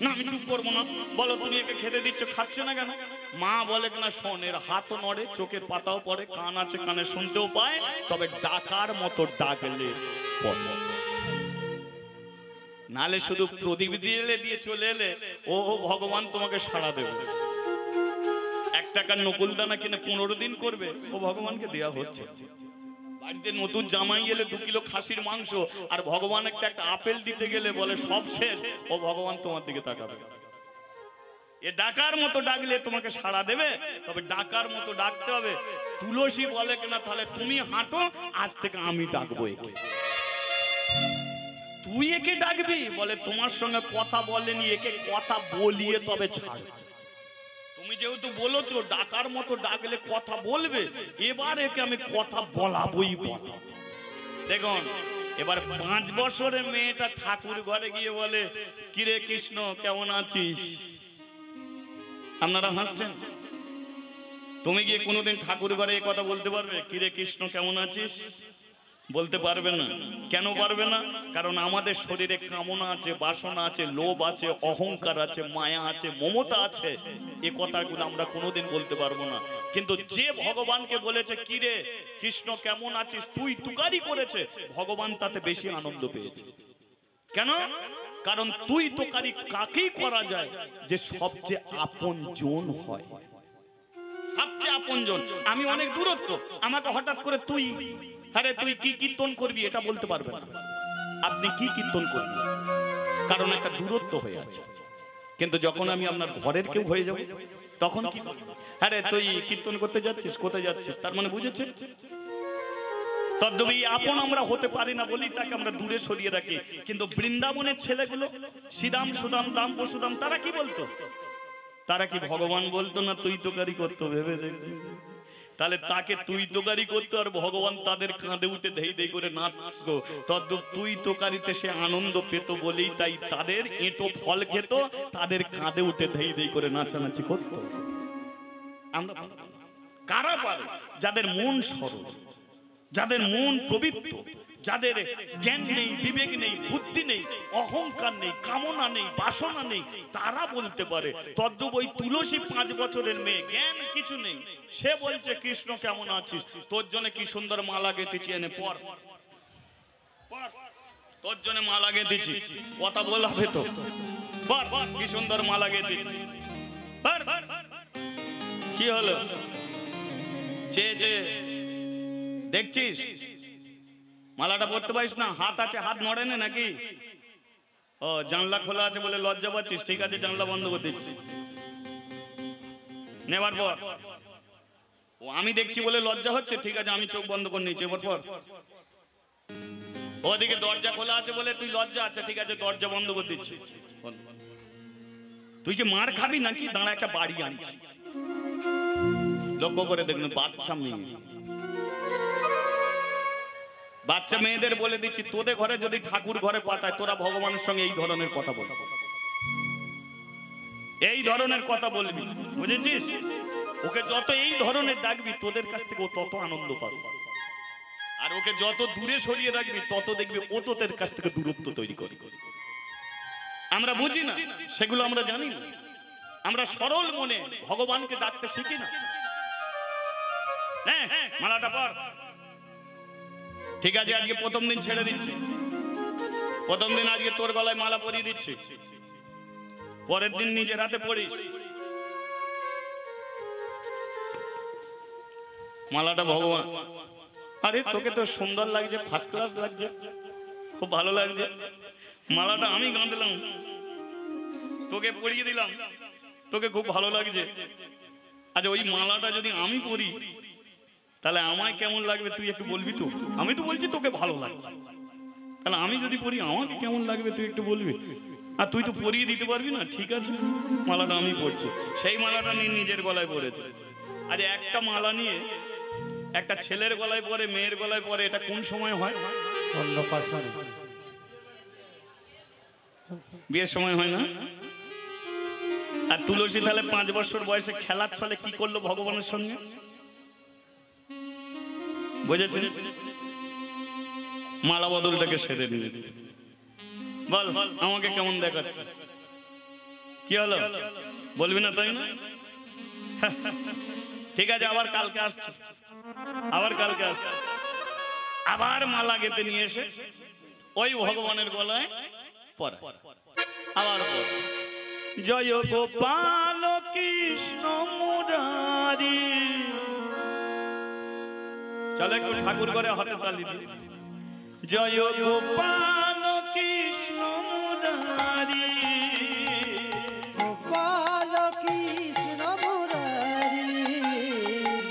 না? আমি চুপ করবো না। বলো তুমি একে খেতে দিচ্ছ, খাচ্ছে না কেন? মা বলে না শোন, এর হাতও নড়ে, চোখের পাতাও পড়ে, কান আছে, কানে শুনতেও পায়, তবে ডাকার মতো ডাকলে নালে শুধু প্রদীপ দিয়ে চলে এলে ও ভগবান তোমাকে সাড়া দেবে। 1 টাকার নকুলদানা কিনে 15 দিন করবে, ও ভগবানকে দেয়া হচ্ছে। বাড়িতে নতুন জামাই এলে 2 কিলো খাসির মাংস আর ভগবান একটা আপেল দিতে গেলে বলে সব শেষ, ও ভগবান তোমার দিকে তাকাবে। এ ডাকার মতো ডাকলে তোমাকে সাড়া দেবে, তবে ডাকার মতো ডাকতে হবে। তুলসী বলে কিনা তাহলে তুমি হাঁটো, আজ থেকে আমি ডাকবো একে। তুই একে ডাকবি? বলে তোমার সঙ্গে কথা বলেনি, একে কথা বলিয়ে তবে ছাড়। তুমি যেহেতু বলেছো ডাকার মতো ডাকলে কথা বলবে, এবার একে আমি কথা বলাবই বলাবো। দেখুন এবার 5 বছরের মেয়েটা ঠাকুর ঘরে গিয়ে বলে কিরে কৃষ্ণ কেমন আছিস? আপনারা হাসছেন। তুমি গিয়ে কোনোদিন ঠাকুর ঘরে এই কথা বলতে পারবে? কিরে কৃষ্ণ কেমন আছিস? বলতে পারবে না। কেন পারবে না? কারণ আমাদের শরীরে কামনা আছে, বাসনা আছে, লোভ আছে, অহংকার আছে, মায়া আছে, মমতা আছে। এই কথাগুলো আমরা কোনোদিন বলতে পারবো না। কিন্তু যে ভগবানকে বলেছে কিরে কৃষ্ণ কেমন আছিস, তুই তুকারি করেছে, ভগবান তাতে বেশি আনন্দ পেয়েছে। কেন? কারণ তুই তুকারি কাকেই করা যায় যে সবচেয়ে আপনজন হয়, সবচেয়ে আপনজন। আমি অনেক দূরত্ব, আমাকে হঠাৎ করে তুই, আরে তুই কি কীর্তন করবি এটা বলতে পারবে না। আপনি কি কীর্তন করবেন, কারণ একটা দূরত্ব হয়ে আছে। কিন্তু যখন আমি আপনার ঘরের কেউ হয়ে যাব তখন কি, আরে তুই কীর্তন করতে যাচ্ছিস, কোথায় যাচ্ছিস, তার মানে বুঝেছে। তদ্রূপ আপন আমরা হতে পারি না বলি তাকে আমরা দূরে সরিয়ে রাখি। কিন্তু বৃন্দাবনের ছেলেগুলো শ্রীরাম সুদাম দাম বসুদাম তারা কি বলতো, তারা কি ভগবান বলতো না তুই তোকারি করতো, ভেবে দেখবি। তাহলে তাকে তুই তোকারি করতো আর ভগবান তাদের কাঁধে উঠে ধেই ধেই করে নাচতো। তদ্রূপ তুই তোকারিতে সে আনন্দ পেত বলেই তাই তাদের এঁটো ফল খেত, তাদের কাঁধে উঠে ধেই ধেই করে নাচানাচি করতো। আমরা কারা পারে? যাদের মন সরল, যাদের মন পবিত্র, যাদের জ্ঞান নেই, বিবেক নেই, বুদ্ধি নেই, অহংকার নেই, কামনা নেই, বাসনা নেই, তারা বলতে পারে। তদ্রূপ ওই তুলসী 5 বছরের মেয়ে, জ্ঞান কিছু নেই, সে বলছে কৃষ্ণ কেমন আছিস, তোর জন্য কি সুন্দর মালা গেঁথেছি, এনে পর, তোর জন্য মালা গেঁথেছি, কথা বলাবে তো, কি সুন্দর মালা গেঁথেছি, কি হলো চেয়েছে দেখছিস, মালাটা পরতে পারিস না, হাত আছে, হাত নড়ে না নাকি? ও জানলা খোলা আছে বলে লজ্জা পাচ্ছিস, ঠিক আছে জানলা বন্ধ করে দিচ্ছি, নেবার পর। ও আমি দেখছি বলে লজ্জা হচ্ছে, ঠিক আছে আমি চোখ বন্ধ করে নিচ্ছি, এবার পর। ওদিকে দরজা খোলা আছে বলে তুই লজ্জা আছে, ঠিক আছে দরজা বন্ধ করে দিচ্ছি। তুই কি মার খাবি নাকি? দাঁড়া একটা বাড়ি আনছি। লক্ষ্য করে দেখুন, বাচ্চা মেয়ে, বাচ্চা মেয়েদের বলে দিচ্ছি, তোদের ঘরে যদি ঠাকুর ঘরে পাঠায়, তোরা ভগবানের সঙ্গে এই ধরনের কথা বলবি, এই ধরনের কথা বলবি, বুঝেছিস? ওকে যত এই ধরনের ডাকবি তোদের কাছ থেকে ও তত আনন্দ পাবে, আর ওকে যত দূরে সরিয়ে রাখবি তত দেখবি ও তোদের কাছ থেকে দূরত্ব তৈরি করবে। আমরা বুঝি না, সেগুলো আমরা জানি না, আমরা সরল মনে ভগবানকে ডাকতে শিখি না। মালাটা পর, ঠিক আছে আজকে প্রথম দিন ছেড়ে দিচ্ছি, প্রথম দিন আজকে তোর গলায় মালা পরিয়ে দিচ্ছি, পরের দিন নিজের হাতে পরিস মালাটা। ভগবান, আরে তোকে তো সুন্দর লাগছে, ফার্স্ট ক্লাস লাগছে, খুব ভালো লাগছে, মালাটা আমি গাঁথলাম, তোকে পরিয়ে দিলাম, তোকে খুব ভালো লাগছে। আচ্ছা ওই মালাটা যদি আমি পরি তাহলে আমায় কেমন লাগবে তুই একটু বলবি তো? আমি তো বলছি তোকে ভালো লাগছে, তাহলে আমি যদি পরি আমাকে কেমন লাগবে তুই একটু বলবি? আর তুই তো পরিয়ে দিতে পারবি না, ঠিক আছে মালাটা আমি পরছি। সেই মালাটা নিয়ে নিজের গলায় পরেছে। আজ একটা মালা নিয়ে একটা ছেলের গলায় পরে, মেয়ের গলায় পরে, এটা কোন সময় হয়? অন্নপ্রাশনে, বিয়ের সময় হয় না? আর তুলসী তাহলে 5 বছর বয়সে খেলার ছলে কি করলো ভগবানের সঙ্গে, বুঝেছেন? মালা বদলটাকে সেরে নিয়েছে। বল আমাকে কেমন দেখাচ্ছে, কি হলো বলবি না তাই না? ঠিক আছে আবার কালকে আসছে, আবার কালকে আসছে, আবার মালা গেঁথে নিয়ে এসে ওই ভগবানের গলায় পরা, আবার জয় গোপাল কৃষ্ণ মুরারি। চলো একটু ঠাকুর ঘরে হাতে তালি দি। জয় গোপাল কৃষ্ণ মুরারি, গোপাল কৃষ্ণ মুরারি,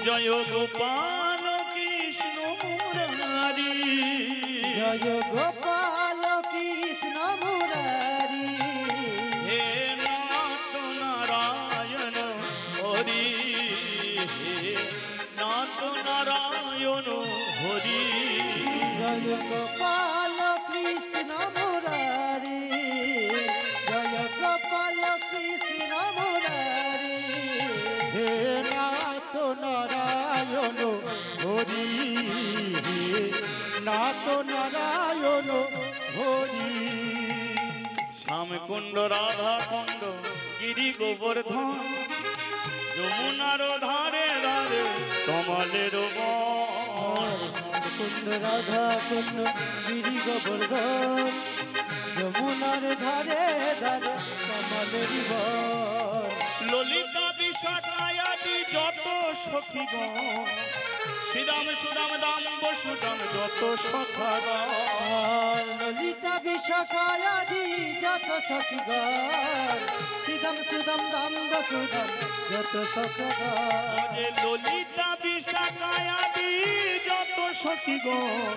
জয় গোপাল কৃষ্ণ মুরারি, জয় গোপাল কৃষ্ণ মুরারি। হে নাথ নারায়ণ হরি, হে নাথ নারায়ণ হরি, জয় গোপাল কৃষ্ণ মুরারি, জয় গোপাল কৃষ্ণ মুরারি। হে নাথ নারায়ণ হরি, হে নাথ নারায়ণ হরি। শ্যামকুণ্ড রাধা কুণ্ড গিরি গোবর্ধন, যমুনার ধারে ধারে কমলের বন, কুণ্ড রাধা কুণ্ড গিরি গোবর্ধন, যমুনার ধারে ধারে কমলের বন। ললিতা বিশাখায়াদি যত সখীগণ, শ্রীরাম সুদাম দাম বসুদাম যত সখাগণ, ললিতা বিশাখায়াদি যত সখীগণ সিদম সুদম দম বসুদম যত সখীগণ যে ললিতা বিশাখায়াদি যত সখীগণ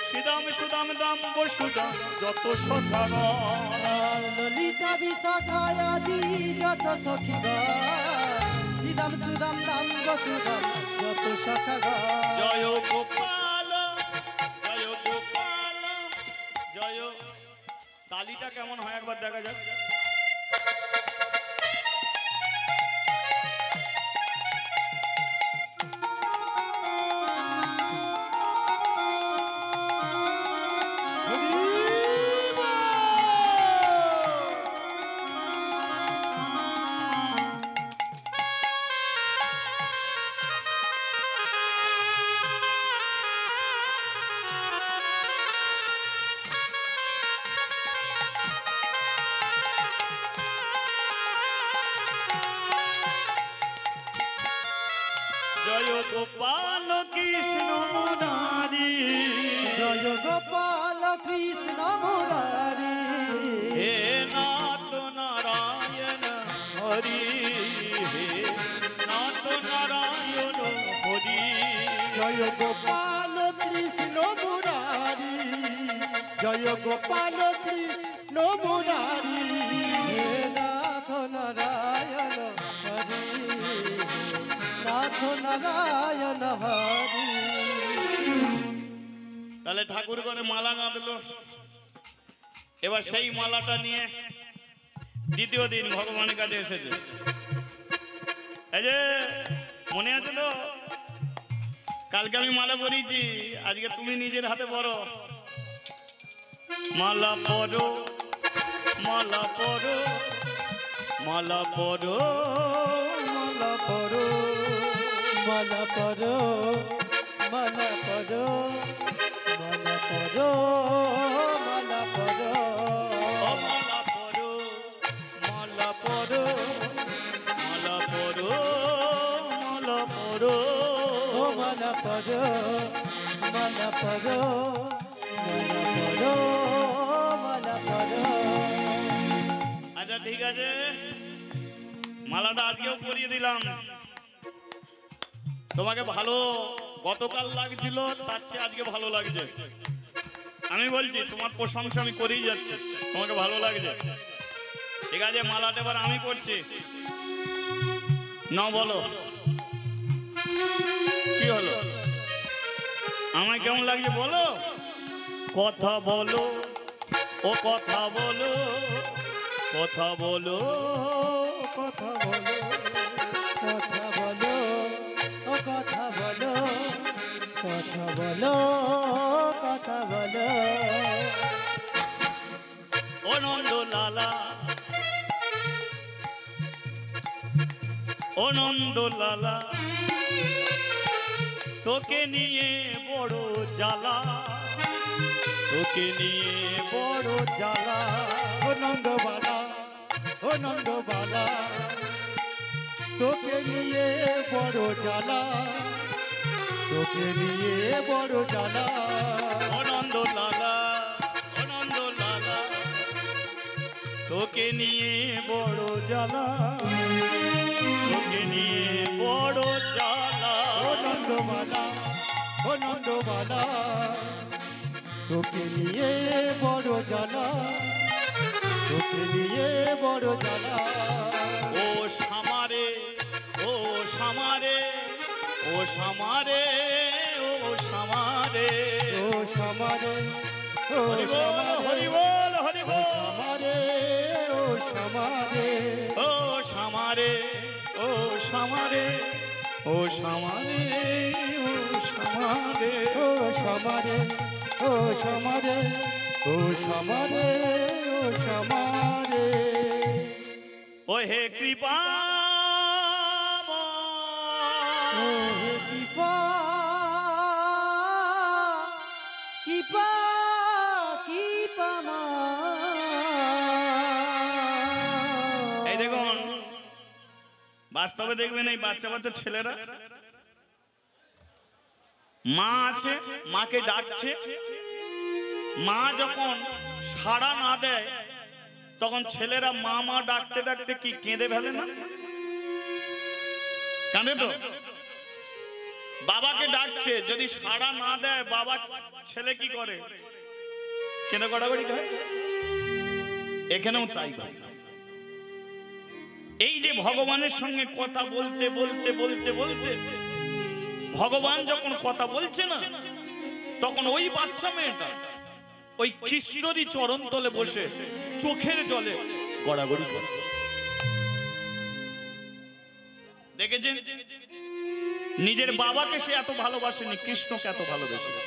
সিদাম সুদাম দাম বসুদাম যত সখাগণ ললিতা বিশাখায়াদি যত সখীগণ সিদম সুদম দম বসুদম যত সখীগণ জয় গোপাল জয় গোপাল জয়। তালিটা কেমন হয় একবার দেখা যাক। জয় গোপাল কৃষ্ণ মুরারি জয় গোপাল কৃষ্ণ মুরারি হে নাথ নারায়ণ হরি হে নাথ নারায়ণ হরি জয় গোপাল কৃষ্ণ মুরারি জয় গোপাল কৃষ্ণ মুরারি হে নাথ নারায়ণ হরি নাথ নারায়ণ হরি। তাহলে ঠাকুর করে মালা গাঁথলো। এবার সেই মালাটা নিয়ে দ্বিতীয় দিন ভগবানের কাছে এসেছে। এই যে মনে আছে তো কালকে আমি মালা পরিয়েছি, আজকে তুমি নিজের হাতে পরো। মালা পরো মালা পরো মালা পরো মালা পরো মালা পরো মালা পরো মালা পরো মালা পরো ও মালা পরো মালা পরো মালা পরো মালা পরো ও মালা পরো মালা পরো মালা পরো মালা পরো। আচ্ছা ঠিক আছে, মালাটা আজকেও পরিয়ে দিলাম। তোমাকে ভালো গতকাল লাগছিল, তার চেয়ে আজকে ভালো লাগছে। আমি বলছি তোমার প্রশংসা আমি করেই যাচ্ছি, তোমাকে ভালো লাগছে। ঠিক আছে, মালাটা এবার আমি করছি। না বলো কি হলো, আমায় কেমন লাগছে বলো। কথা বলো ও কথা বলো কথা বলো কথা বলো কথা বলো ও কথা বলো কথা বলো কথা বলো। ও নন্দ লালা ও নন্দ লালা তোকে নিয়ে বড় জ্বালা তোকে নিয়ে বড় জ্বালা। ও নন্দবালা ও নন্দবালা তোকে নিয়ে বড় জ্বালা তোকে নিয়ে বড় জ্বালা। ও নন্দ লালা ও নন্দ লালা তোকে নিয়ে বড় জ্বালা তোকে নিয়ে বড় জ্বালা। ও নন্দবালা ও নন্দবালা তোকে নিয়ে বড় জ্বালা তোকে নিয়ে বড় জ্বালা। ও সামারে ও সামারে ও সামারে ও সামারে ও সমারে ও হরি বল হরি বল হরি বল। সমারে ও সমারে ও সামারে ও সামারে ও সামারে ও সামারে ও সমারে ও সমারে ও সমারে ও সমারে। ও হে কৃপা ও হে কৃপা কৃপা কৃপা মা। এই দেখুন বাস্তবে দেখবেন এই বাচ্চা বাচ্চা ছেলেরা মা আছে, মাকে ডাকছে, মা যখন সাড়া না দেয় তখন ছেলেরা মা মা ডাকতে ডাকতে কি কেঁদে ফেলে না? কাঁদে তো। বাবাকে ডাকছে, যদি সাড়া না দেয় বাবা, ছেলে কি করে? কেঁদে গড়াগড়ি খায়। এখানেও তাই করে। এই যে ভগবানের সঙ্গে কথা বলতে বলতে বলতে বলতে ভগবান যখন কথা বলছে না, তখন ওই বাচ্চা মেয়েটা ওই কৃষ্ণরই চরণ তলে বসে চোখের জলে গড়াগড়ি করে। দেখেছেন, নিজের বাবাকে সে এত ভালোবাসেনি, কৃষ্ণকে এত ভালোবেসেছে।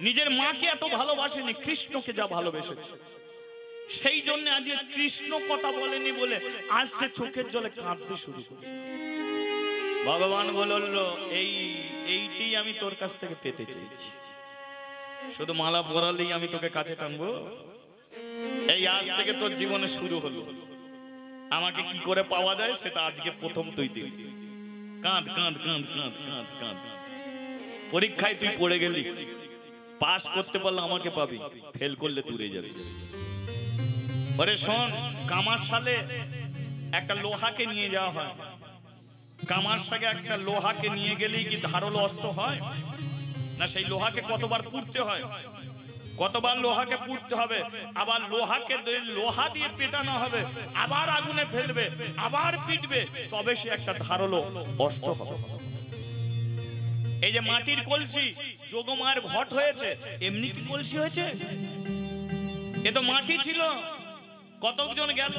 নিজের মাকে এত ভালোবাসেনি, কৃষ্ণকে যা ভালোবেসেছে। সেই জন্য আজ কৃষ্ণ কথা বলেনি বলে আজ সে চোখের জলে কাঁদতে শুরু করে। ভগবান বলল, এইটি আমি তোর কাছ থেকে পেতে চেয়েছি, শুধু মালা পরালেই আমি তোকে কাছে টানবো? এই আজ থেকে তোর জীবনে শুরু হলো। আমাকে কি করে পাওয়া যায় সেটা আজকে প্রথম তুই দিবি। কাঁদ কাঁদ কাঁদ কাঁদ কাঁদ কাঁদ। পরীক্ষায় তুই পড়ে গেলি, পাস করতে পারলে আমাকে পাবি, ফেল করলে দূরে যাবি। ওরে শোন, কামার সালে একটা লোহাকে নিয়ে যাওয়া হয়। কামার সাথে একটা লোহাকে নিয়ে গেলেই কি ধারালো অস্ত্র হয় না? সেই লোহাকে কতবার পুড়তে হয়, কতবার লোহাকে পুড়তে হবে, আবার লোহাকে লোহা দিয়ে পেটানো হবে, আবার আগুনে ফেলবে, আবার পিটবে, তবে সে একটা ধারালো অস্ত্র হবে। এই যে মাটির কলসি যোগমায়ের ঘট হয়েছে, এমনি কি কলসি হয়েছে? এ তো মাটি ছিল। কতজন গেল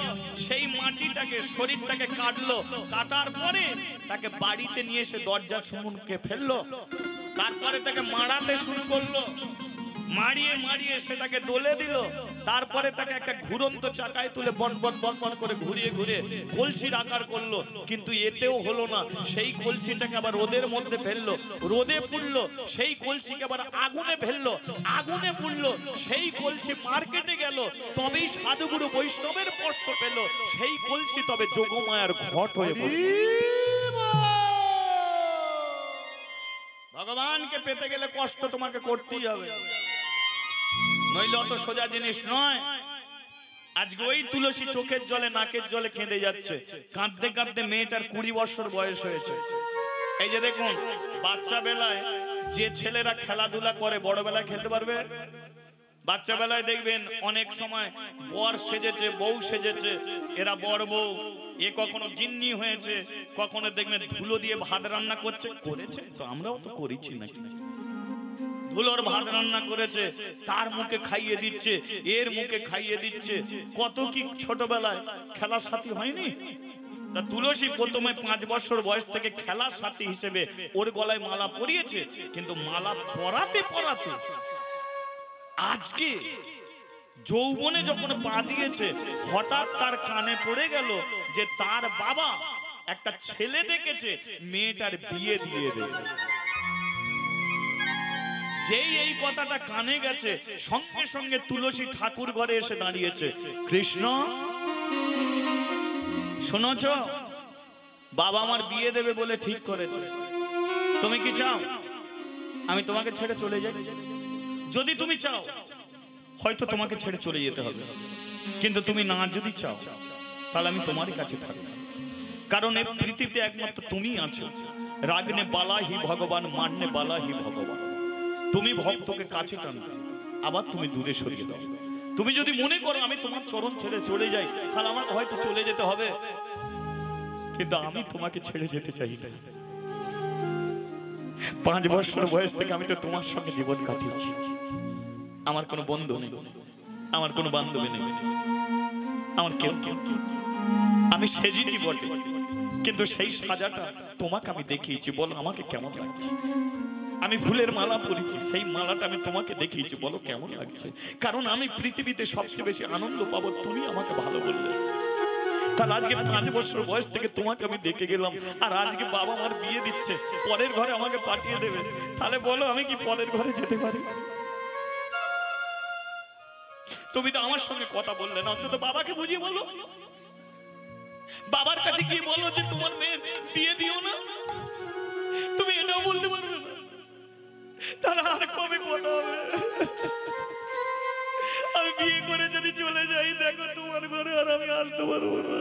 সেই মাটিটাকে, শরীরটাকে কাটলো, কাটার পরে তাকে বাড়িতে নিয়ে এসে দরজার সম্মুখে ফেললো, তারপরে তাকে মারাতে শুরু করলো, মারিয়ে মারিয়ে সেটাকে দোলে দিল, তারপরে তাকে একটা ঘুরন্ত চাকায় তুলে বন বন বন বন করে ঘুরিয়ে ঘুরিয়ে কলসির আকার করলো। কিন্তু এতেও হলো না, সেই কলসিটাকে আবার রোদের মধ্যে ফেললো, রোদে পুড়লো, সেই কলসিকে আবার আগুনে ফেললো, আগুনে পুড়লো, সেই কলসি মার্কেটে গেল, তবেই সাধুগুরু বৈষ্ণবের স্পর্শ পেল, সেই কলসি তবে যোগমায়ার ঘট হয়ে বসল। ভগবানকে পেতে গেলে কষ্ট তোমাকে করতেই হবে, নইলে অত সোজা জিনিস নয়। আজকে ওই তুলসী চোখের জলে নাকের জলে কেঁদে যাচ্ছে, কাঁদতে কাঁদতে মেয়েটার 20 বছর বয়স হয়েছে। এই যে দেখুন, বাচ্চা বেলায় যে ছেলেরা খেলাধুলা করে বড় বেলায় খেলতে পারবে? বাচ্চা বেলায় দেখবেন অনেক সময় বর সেজেছে, বউ সেজেছে, এরা বর বউ, এ কখনো গিন্নি হয়েছে, কখনো দেখবেন ধুলো দিয়ে ভাত রান্না করেছে তো আমরাও তো করেছি নাকি, ধুলোর ভাত রান্না করেছে, তার মুখে খাইয়ে দিচ্ছে, এর মুখে খাইয়ে দিচ্ছে। কত কি ছোটবেলায় খেলার সাথী হয়নি? তা তুলসী প্রথমে 5 বছর বয়স থেকে খেলার সাথী হিসেবে ওর গলায় মালা পরিয়েছে, কিন্তু মালা পরাতে পরাতে আজকে যৌবনে যখন পা দিয়েছে, হঠাৎ তার কানে পড়ে গেল যে তার বাবা একটা ছেলে দেখেছে, মেয়েটার বিয়ে দিয়ে দেবে। যেই এই কথাটা কানে গেছে, সঙ্গে সঙ্গে তুলসী ঠাকুর ঘরে এসে দাঁড়িয়েছে। কৃষ্ণ, শুনেছ, বাবা আমার বিয়ে দেবে বলে ঠিক করেছে, তুমি কি চাও আমি তোমাকে ছেড়ে চলে যাই? যদি তুমি চাও হয়তো তোমাকে ছেড়ে চলে যেতে হবে, কিন্তু তুমি না যদি চাও তাহলে আমি তোমারই কাছে থাকবো, কারণ এই পৃথিবীতে একমাত্র তুমি আছো। রাগনে বালা হি ভগবান, মাননে বালা হি ভগবান। তুমি ভক্তকে কাছে টানো, আবার তুমি দূরে সরিয়ে দাও। তুমি যদি মনে করো আমি তোমার চরণ ছেড়ে চলে যাই, তাহলে আমাকে হয়তো চলে যেতে হবে, কিন্তু আমি তোমাকে ছেড়ে যেতে চাই না। 5 বছর বয়স থেকে আমি তো তোমার সঙ্গে জীবন কাটিয়েছি। আমার কোনো বন্ধু নেই, আমার কোনো বান্ধবী নেই, আমার কেউ, আমি সেজেছি বটে, কিন্তু সেই সাজাটা তোমাকে আমি দেখিয়েছি, বল আমাকে কেমন লাগছে? আমি ফুলের মালা পরেছি, সেই মালাটা আমি তোমাকে দেখিয়েছি, বলো কেমন লাগছে? কারণ আমি পৃথিবীতে সবচেয়ে বেশি আনন্দ পাবো তুমি আমাকে ভালো বললে। তাহলে আজকে 5 বছর বয়স থেকে তোমাকে আমি ডেকে গেলাম, আর আজকে বাবা আমার বিয়ে দিচ্ছে, পরের ঘরে আমাকে পাঠিয়ে দেবে, তাহলে বলো আমি কি পরের ঘরে যেতে পারি? তুমি তো আমার সঙ্গে কথা বললে না, অন্তত বাবাকে বুঝিয়ে বলো, বাবার কাছে গিয়ে বলো যে তোমার মেয়ে বিয়ে দিও না। তুমি এটাও বলতে পারবে না, তাহলে আর কবে কথা হবে? আমি বিয়ে করে যদি চলে যাই, দেখো তোমার ঘরে আর আমি আসতে পারবো না।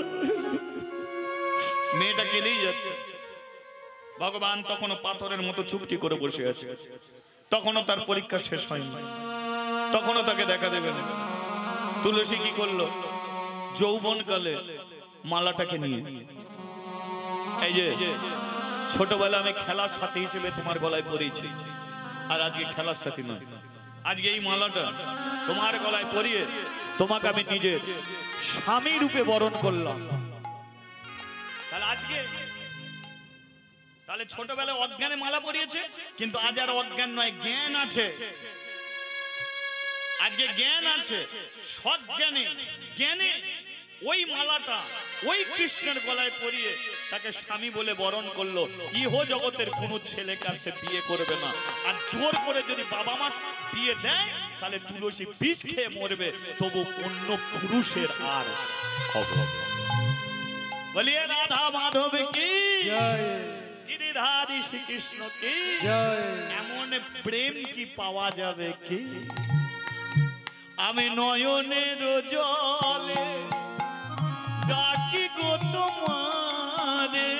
মেয়েটা কেঁদেই যাচ্ছে। ভগবান তখনও পাথরের মতো চুপটি করে বসে আছে। তখনও তার পরীক্ষা শেষ হয়নি, তখনও তাকে দেখা দেবে না। তুলসী কি করলো? যৌবনকালে মালাটাকে নিয়ে, এই যে ছোটবেলা আমি খেলার সাথী হিসেবে তোমার গলায় পরিয়েছি, আর আজকে খেলার সাথী নয়, আজকে এই মালাটা তোমার গলায় পরিয়ে তোমাকে আমি নিজের স্বামী রূপে বরণ করলাম। তাহলে আজকে, তাহলে ছোটবেলায় অজ্ঞানে মালা পরিয়েছে, কিন্তু আজ আর অজ্ঞান নয়, জ্ঞান আছে। আজকে জ্ঞান আছে, সৎ জ্ঞানে, জ্ঞানে ওই মালাটা ওই কৃষ্ণের গলায় পরিয়ে তাকে স্বামী বলে বরণ করলো। ইহ জগতের কোন ছেলেকে আর সে বিয়ে করবে না। আর জোর করে যদি বাবা মা বিয়ে দেয়, তাহলে তুলসী বিষ খেয়ে মরবে, তবু অন্য পুরুষের আর হবে না। বলিয়ে রাধা মাধব কি জয়, গিরিধারী শ্রীকৃষ্ণ কি জয়। এমন প্রেম কি পাওয়া যাবে কি? আমি নয়নের জলে ডাকি গো তোমারে,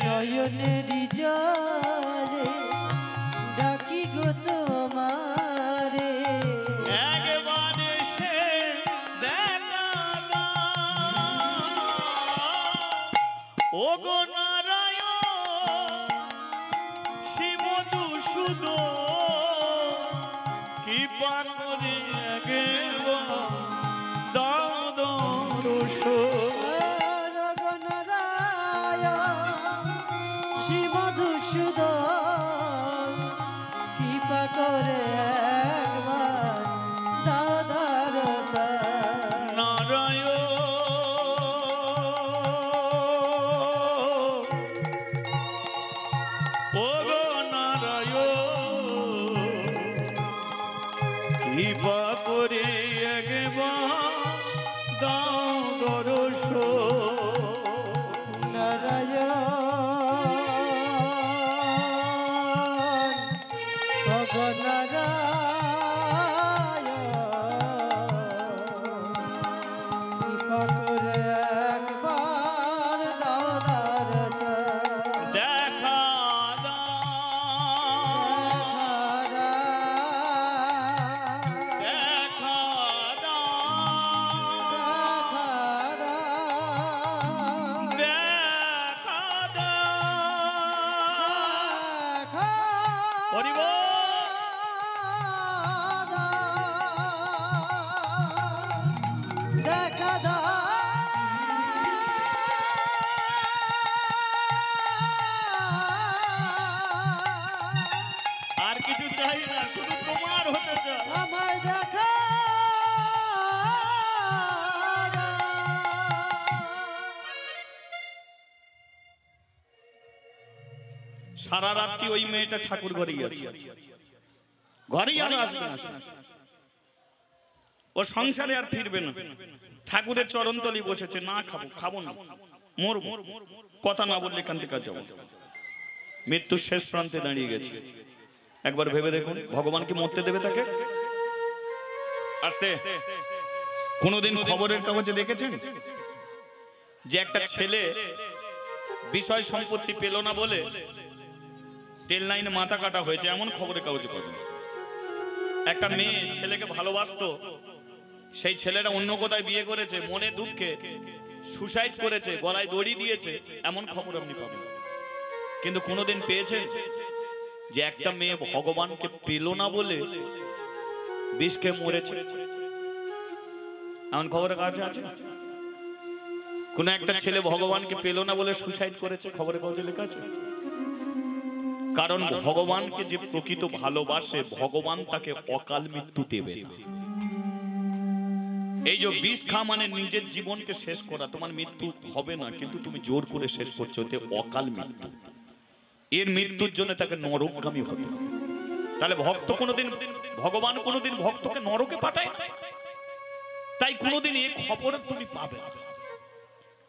নয়নের জলে ডাকি গো তোমারে, একবারে সে দেখা দাও। ও গো নারায়ণ শ্রীমধুসূদন, কৃপা করে একবার দাও দর্শন। রঘুনারায়ণ শ্রী মধুসূদন, কৃপা করে একবার দাদার নারায়ণ ও গো নারায়ণ, কৃপা করে একবার দাও দর্শন। নারায়ণ ভগনারায়ণ, কৃপা করে একবার দাদার দেখা দাও, দেখা দাও, দেখা দাও। হরি বল। দেখা দাও, আর কিছু চাই না, শুধু তোমার হতে চাই। আমায় দেখা সারা রাত্রি ওই মেয়েটা ঠাকুর ঘরেই আছে, ঘরেই আর আসবে না। ও সংসারে আর ফিরবে না। ঠাকুরের চরণতলি বসেছে, না খাবো, খাবো না, মরবো, কথা না বললে এখান থেকে যাবো। মৃত্যুর শেষ প্রান্তে দাঁড়িয়ে গেছে। একবার ভেবে দেখুন, ভগবান কি মরতে দেবে তাকে? আসতে কোনোদিন খবরের কাগজে দেখেছেন যে একটা ছেলে বিষয় সম্পত্তি পেল না বলে তেল লাইনে মাথা কাটা হয়েছে? এমন খবরের কাগজে কথা। একটা মেয়ে ছেলেকে ভালোবাসতো, সেই ছেলেটা অন্য কোথায় বিয়ে করেছে, মনে দুঃখে সুসাইড করেছে, গলায় দড়ি দিয়েছে, এমন খবর আপনি পাবেন। কিন্তু কোনোদিন পেয়েছেন যে একটা মেয়ে ভগবানকে পেল না বলে বিষ খেয়ে মরেছে? এমন খবরের কাগজে আছে? কোন একটা ছেলে ভগবানকে পেল না বলে সুসাইড করেছে? খবরের কাগজে লেখা আছে? কারণ ভগবানকে যে প্রকৃত ভালোবাসে, ভগবান তাকে অকাল মৃত্যু দেবে না। এই যে বিষ খাওয়া মানে নিজের জীবনকে শেষ করা। তোমার মৃত্যু হবে না, কিন্তু তুমি জোর করে শেষ করছো, এতে অকাল মৃত্যু। এর মৃত্যুর জন্য তাকে নরকগামী হতে হবে। তাহলে ভক্ত কোনোদিন, ভগবান কোনোদিন ভক্তকে নরকে পাঠায় না। তাই কোনোদিন এই খবর তুমি পাবে না।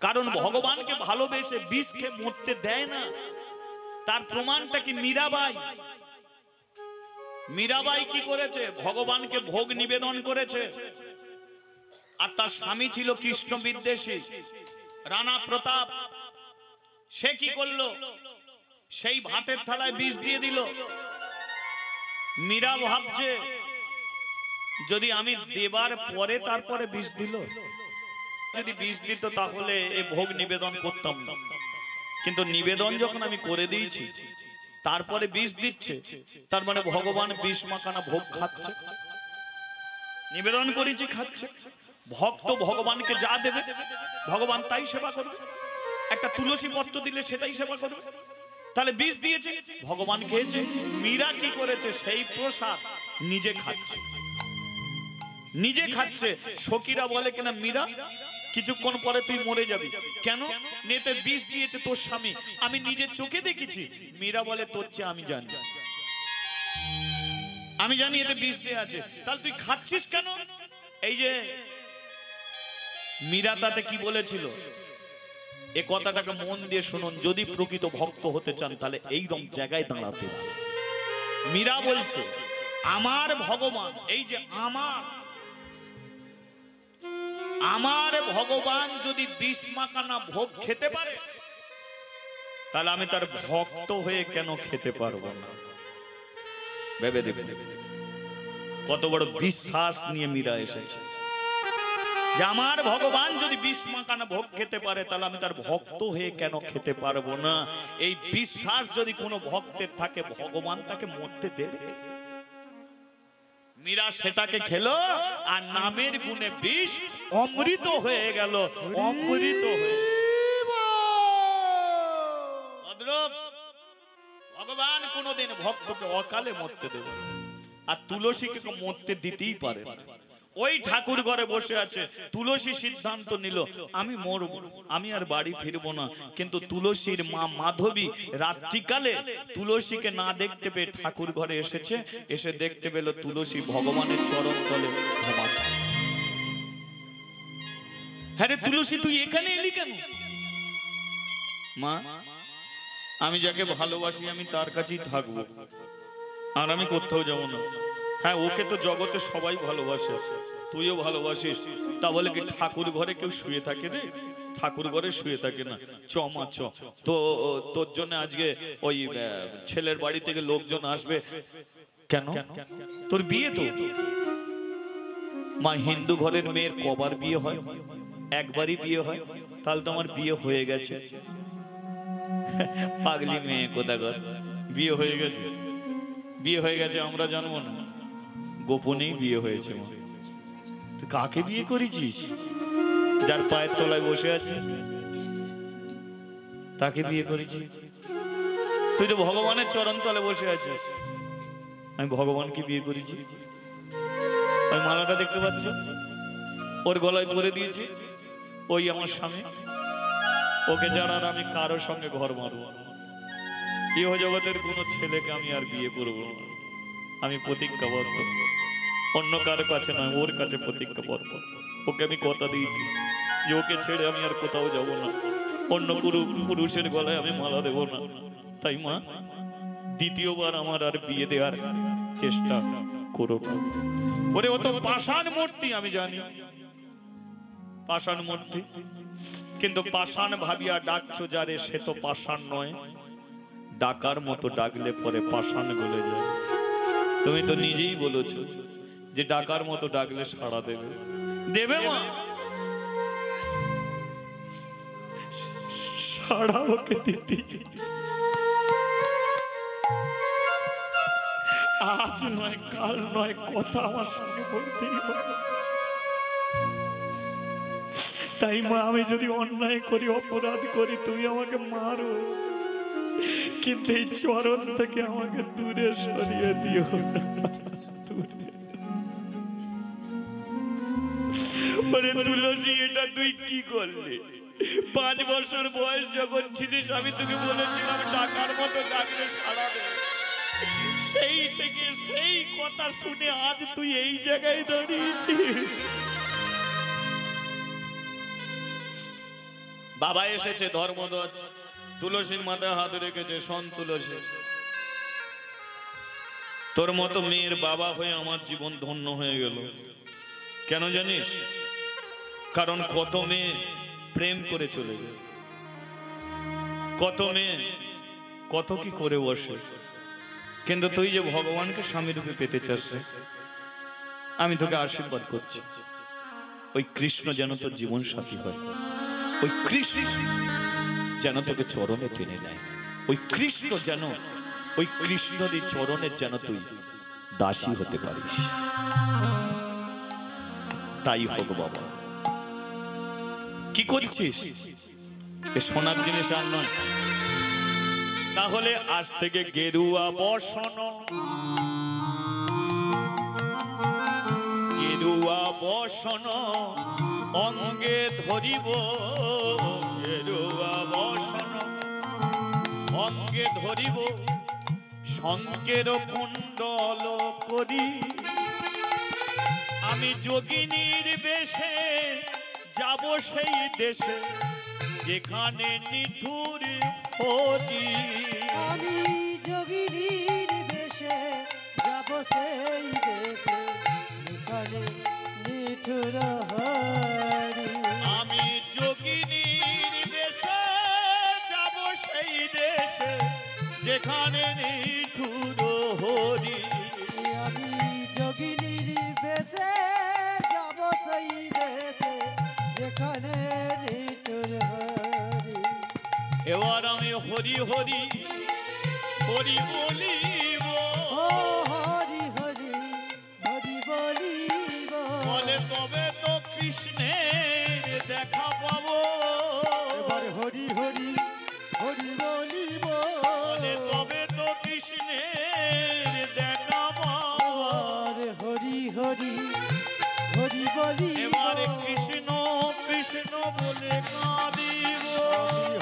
কারণ ভগবানকে ভালোবেসে বিষ খেয়ে মরতে দেয় না। তার প্রমাণটা কি? মীরাবাই মীরাবাই কি করেছে? ভগবানকে ভোগ নিবেদন করেছে। আর তার স্বামী ছিল কৃষ্ণ বিদ্বেষী রানা প্রতাপ। সে কি করলো? সেই ভাতের থালায় বিষ দিয়ে দিল। মীরা ভাবছে যদি আমি দেবার পরে তারপরে বিষ দিল, যদি বিষ দিত তাহলে এই ভোগ নিবেদন করতাম না। কিন্তু নিবেদন যখন আমি করে দিয়েছি তারপরে বিষ দিচ্ছে, তার মানে ভগবান বিষ মাখানা ভোগ খাচ্ছে। নিবেদন করেছি, খাচ্ছে। ভক্ত ভগবানকে যা দেবে ভগবান তাই সেবা করবে। একটা তুলসী পত্র দিলে সেটাই সেবা করবে। তাহলে বিষ দিয়েছে, ভগবান খেয়েছে। মীরা কি করেছে? সেই প্রসাদ নিজে খাচ্ছে, নিজে খাচ্ছে। সখীরা বলে কিনা, মীরা কিছুক্ষণ পরে তুই মরে যাবি। কেন? নেতে বিষ দিয়েছে তোর স্বামী, আমি নিজের চোখে দেখেছি। মীরা বলে, তোর চেয়ে আমি জানি, আমি জানি এতে বিষ দেয়া আছে, তাহলে তুই খাচ্ছিস কেন? এই যে মীরা তাতে কি বলেছিল, এ কথাটাকে মন দিয়ে শুনুন। যদি প্রকৃত ভক্ত হতে চান তাহলে এইরকম জায়গায় দাঁড়াতে হবে। মীরা বলছে, আমার ভগবান, এই যে আমার ভগবান যদি বিষ মাখানা ভোগ খেতে পারে, তাহলে আমি তার ভক্ত হয়ে কেন খেতে পারবো না? ভেবে দেখুন কত বড় বিশ্বাস নিয়ে মীরা এসেছে, যে আমার ভগবান যদি বিষ মাখানা ভোগ খেতে পারে, তাহলে আমি তার ভক্ত হয়ে কেন খেতে পারবো না? এই বিশ্বাস যদি কোনো ভক্তের থাকে, ভগবান তাকে মরতে দেবে? মীরা সেটাকে খেলো, আর নামের গুণে বিষ অমৃত হয়ে গেল। অমৃত হয়ে ভগবান কোনদিন ভক্তকে অকালে মরতে দেবে, আর তুলসীকে মরতে দিতেই পারে না। ওই ঠাকুর ঘরে বসে আছে, তুলসী সিদ্ধান্ত নিল আমি মরবো, আমি আর বাড়ি ফিরবো না। কিন্তু তুলসীর মা মাধবী রাত্রিকালে তুলসীকে না দেখতে পেয়ে ঠাকুর ঘরে এসেছে। এসে দেখতে পেল তুলসী ভগবানের চরণ তলে ঘুমাচ্ছে। হ্যাঁ রে তুলসী, তুই এখানে এলি কেন? মা, আমি যাকে ভালোবাসি আমি তার কাছেই থাকবো, আর আমি কোথাও যাবো না। হ্যাঁ, ওকে তো জগতে সবাই ভালোবাসে, তুইও ভালোবাসিস। তা বলে কি ঠাকুর ঘরে কেউ শুয়ে থাকে রে? ঠাকুর ঘরে শুয়ে থাকে না। চ মা চ, তো তোর জন্য আজকে ওই ছেলের বাড়ি থেকে লোকজন আসবে। কেন? তোর বিয়ে তো। মা, হিন্দু ঘরের মেয়ের কবার বিয়ে হয়? একবারই বিয়ে হয়। তাহলে তো আমার বিয়ে হয়ে গেছে। পাগলি মেয়ে কোথাকার, বিয়ে হয়ে গেছে। বিয়ে হয়ে গেছে আমরা জানবো না, গোপনেই বিয়ে হয়েছে। তুই কাকে বিয়ে করেছিস? যার পায়ের তলায় বসে আছে তাকে বিয়ে করেছিস। তুই তো ভগবানের চরণ তলে বসে আছিস। আমি ভগবানকে বিয়ে করেছি। ওই মালাটা দেখতে পাচ্ছ, ওর গলায় পরে দিয়েছি, ওই আমার স্বামী। ওকে ছাড়া আর আমি কারোর সঙ্গে ঘর বাঁধবো না। ইহ জগতের কোনো ছেলেকে আমি আর বিয়ে করবো না। আমি প্রতিজ্ঞাবদ্ধ, অন্য কারো কাছে নয়, ওর কাছে প্রতিজ্ঞাবদ্ধ। ওকে আমি কথা দিয়েছি যে ওকে ছেড়ে আমি আর কোথাও যাব না, অন্য পুরুষের গলায় আমি মালা দেব না। তাই মা, দ্বিতীয়বার আমার আর বিয়ে দেওয়ার চেষ্টা করো না। ওরে, ও তো পাষাণ মূর্তি, আমি জানি পাষাণ মূর্তি, কিন্তু পাষাণ ভাবিয়া ডাকছো যারে, সে তো পাষাণ নয়। ডাকার মতো ডাকলে পরে পাষাণ গলে যায়। তুমি তো নিজেই বলেছো যে ডাকার মতো ডাকলে সাড়া দেবে। দেবে মা, সাড়া ওকে দিতে। আজ নয়, কাল নয়, কথা আমার সঙ্গে বলতেই হবে। তাই মা, আমি যদি অন্যায় করি, অপরাধ করি, তুমি আমাকে মারো, কিন্তু এই চরণ থেকে আমাকে দূরে সরিয়ে দিও না। তুলসী, এটা তুই কি করলি? 5 বছর বয়স যখন ছিলিস আমি তোকে বলেছিলাম ডাকার মতো ডাকলে সাড়া দে। সেই থেকে সেই কথা শুনে আজ তুই এই জায়গায় দাঁড়িয়েছিস। বাবা এসেছে ধর্মধ্বজ, তুলসীর মাথায় হাত রেখেছে, শোন তুলসী, তোর মতো মেয়ের বাবা হয়ে আমার জীবন ধন্য হয়ে গেল। কেন জানিস? কারণ কত মেয়ে প্রেম করে চলে গেল, কত মেয়ে কত কি করে বসে, কিন্তু তুই যে ভগবানকে স্বামী রূপে পেতে চাস, আমি তোকে আশীর্বাদ করছি, ওই কৃষ্ণ যেন তোর জীবন সাথী হয়, ওই কৃষ্ণ যেন তোকে চরণে টেনে নেয়, ওই কৃষ্ণ যেন, ওই কৃষ্ণের চরণের যেন তুই দাসী হতে পারিস। তাই হোক বাবা। কি করছিস? এ সোনার জিনিস আর নয়। তাহলে আজ থেকে গেরুয়া বসন, গেরুয়া বসন অঙ্গে ধরিব, গেরুয়া বসন অঙ্গে ধরিব, শঙ্কের কুণ্ডল করি, আমি যোগিনীর বেশে যাব সেই দেশে যেখানে নিঠুর হরি। আমি যোগিনীর বেশে যাব সেই দেশে যেখানে নিঠুর হরি। আমি যোগিনীর বেশে যাব সেই দেশে যেখানে নিঠুর হরি। আমি যোগিনীর বেশে যাব সেই দেশে যেখানে নিঠুর হরি। এবার আমি হরি হরি হরি বলিব, ও হরি হরি হরি বলিব, বলে তবে তো কৃষ্ণের দেখা পাবো। এবার হরি হরি হরি বলিব, বলে তবে তো কৃষ্ণের দেখা পাবো। আর হরি হরি হরি বলিব, এবারে কৃষ্ণ কৃষ্ণ বলে কাঁদিব,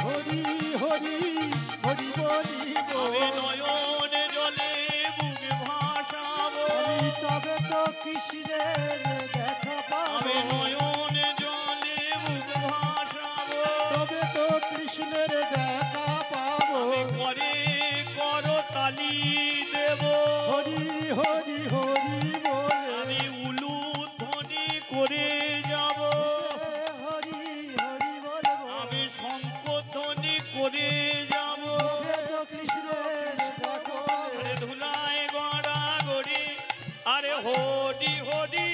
হরি হরি হরি বলিব, আমি নয়নে জলে বুক ভাসাবো, আমি তবে তো কৃষ্ণের দেখা আমি পাবো, নয়নে জলে বুক ভাসাবো, তবে তো কৃষ্ণের দেখা পাবো। আমি করে করতালি দেব, হরি হরি হরি বলে আমি উলুধ্বনি করে যাব, হরি হরি বলবো, আমি শঙ্খধ্বনি করে যাব, তবে তো কৃষ্ণের দেখা পাবো, আরে ধুলায় গড়া গড়ি, আরে হরি হরি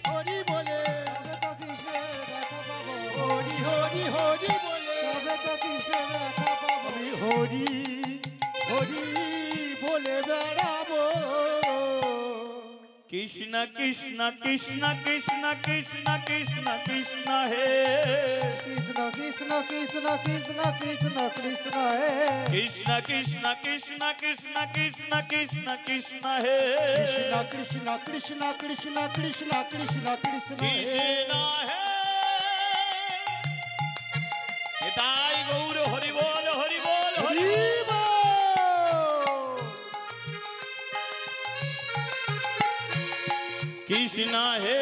হরি বলে, তবে তো কৃষ্ণের দেখা পাবো, হরি হরি হরি বলে, তবে তো কৃষ্ণের দেখা পাবো, আমি হরি হরি বলে বেড়াবো। কৃষ্ণ কৃষ্ণ কৃষ্ণ কৃষ্ণ কৃষ্ণ কৃষ্ণ কৃষ্ণ হে, কৃষ্ণ কৃষ্ণ কৃষ্ণ কৃষ্ণ কৃষ্ণ কৃষ্ণ হে, কৃষ্ণ কৃষ্ণ কৃষ্ণ কৃষ্ণ কৃষ্ণ কৃষ্ণ কৃষ্ণ হে, কৃষ্ণ কৃষ্ণ কৃষ্ণ কৃষ্ণ কৃষ্ণ কৃষ্ণ কৃষ্ণ হে। এটাই গৌর হরি বল হরি বল হরি বল। কৃষ্ণ হে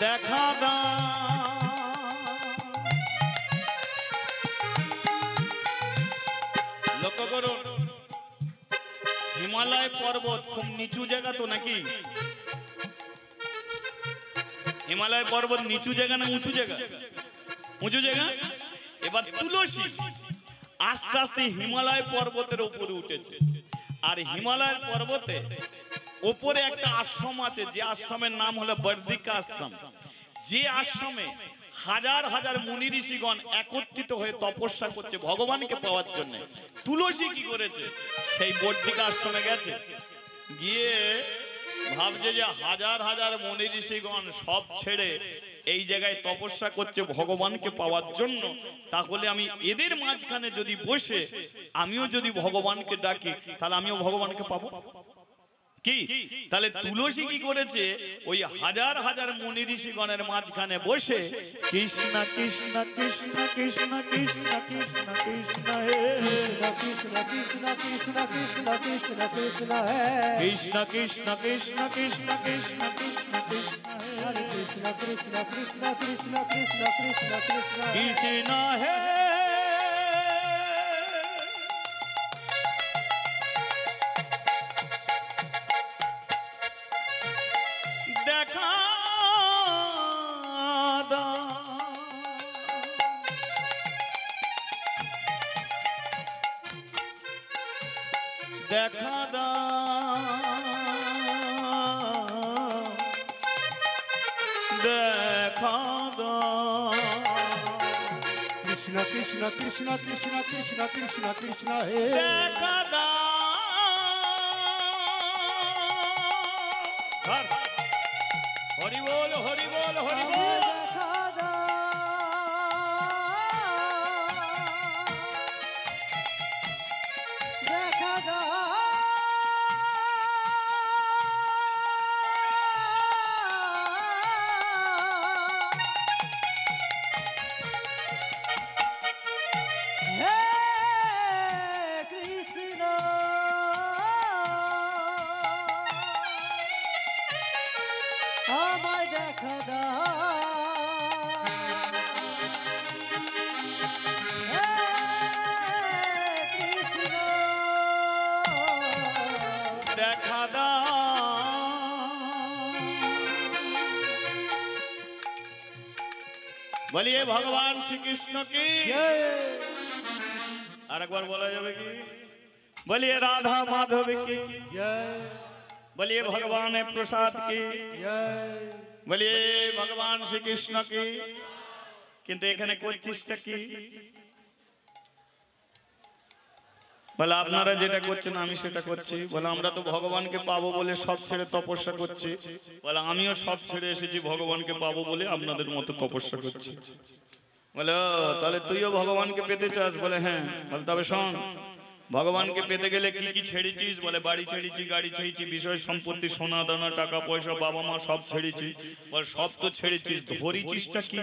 দেখা দাও, লক্ষ্য করুন হিমালয় পর্বত খুব নিচু জায়গা তো নাকি? হিমালয় পর্বত নিচু জায়গা না উঁচু জায়গা? উঁচু জায়গা। এবার তুলসী আস্তে আস্তে হিমালয় পর্বতের উপরে উঠেছে, আর হিমালয়ের পর্বতে উপরে একটা আশ্রম আছে, যে আশ্রমের নাম হলো বর্ধিকা আশ্রম, যে আশ্রমে হাজার হাজার মুনি ঋষিগণ একত্রিত হয়ে তপস্যা করছে ভগবানকে পাওয়ার জন্য। তুলসী কি করেছে? সেই বর্ধিকা আশ্রমে গেছে, গিয়ে ভাবছে যে হাজার হাজার মুনি ঋষিগণ সব ছেড়ে এই জায়গায় তপস্যা করছে ভগবানকে পাওয়ার জন্য, তাহলে আমি এদের মাঝখানে যদি বসে আমিও যদি ভগবানকে ডাকি, তাহলে আমিও ভগবানকে পাবো। কি তাহলে তুলসী কি করেছে? ওই হাজার হাজার মুনি ঋষিগণের মাঝখানে বসে কৃষ্ণ কৃষ্ণ কৃষ্ণ কৃষ্ণ কৃষ্ণ কৃষ্ণ কৃষ্ণ হে, কৃষ্ণ কৃষ্ণ কৃষ্ণ কৃষ্ণ কৃষ্ণ কৃষ্ণ হে, কৃষ্ণ কৃষ্ণ কৃষ্ণ কৃষ্ণ কৃষ্ণ কৃষ্ণ কৃষ্ণ হে, হরে কৃষ্ণ কৃষ্ণ কৃষ্ণ কৃষ্ণ কৃষ্ণ কৃষ্ণ কৃষ্ণ কৃষ্ণ হে। দেখা দাও, দেখা দাও। কৃষ্ণ কৃষ্ণ কৃষ্ণ কৃষ্ণ কৃষ্ণ কৃষ্ণ কৃষ্ণ হে দেখা দাও। হরি বল, হরি বল, হরি বল। দেখা দাও, দেখা দাও। হে কৃষ্ণ, আমায় দেখা দাও। হে কৃষ্ণ, দেখা দাও। বলিए ভগবান শ্রীকৃষ্ণ কি। আরেকবার বলা যাবে কি? বলিए রাধা মাধব কি। বলিए भगवान प्रसाद की। বলিए ভগবান শ্রীকৃষ্ণ কি। কিন্তু এখানে করছিসটা কি? বলে আপনারা যেটা করছেন আমি সেটা করছি। বলে আমরা তো ভগবানকে পাবো বলে সব ছেড়ে তপস্যা করছি। বলে আমিও সব ছেড়ে এসেছি ভগবানকে পাবো বলে আপনাদের মতো তপস্যা করছি। বলে ও, তাহলে তুইও ভগবানকে পেতে চাস? বলে হ্যাঁ। বলে তবে শোন, ভগবানকে পেতে গেলে কি কি ছেড়েছিস? বলে বাড়ি ছেড়েছি, গাড়ি ছেড়েছি, বিষয় সম্পত্তি, সোনা দানা, টাকা পয়সা, বাবা মা সব ছেড়েছি। বলে সব তো ছেড়েছিস, ধরিছিসটা কি?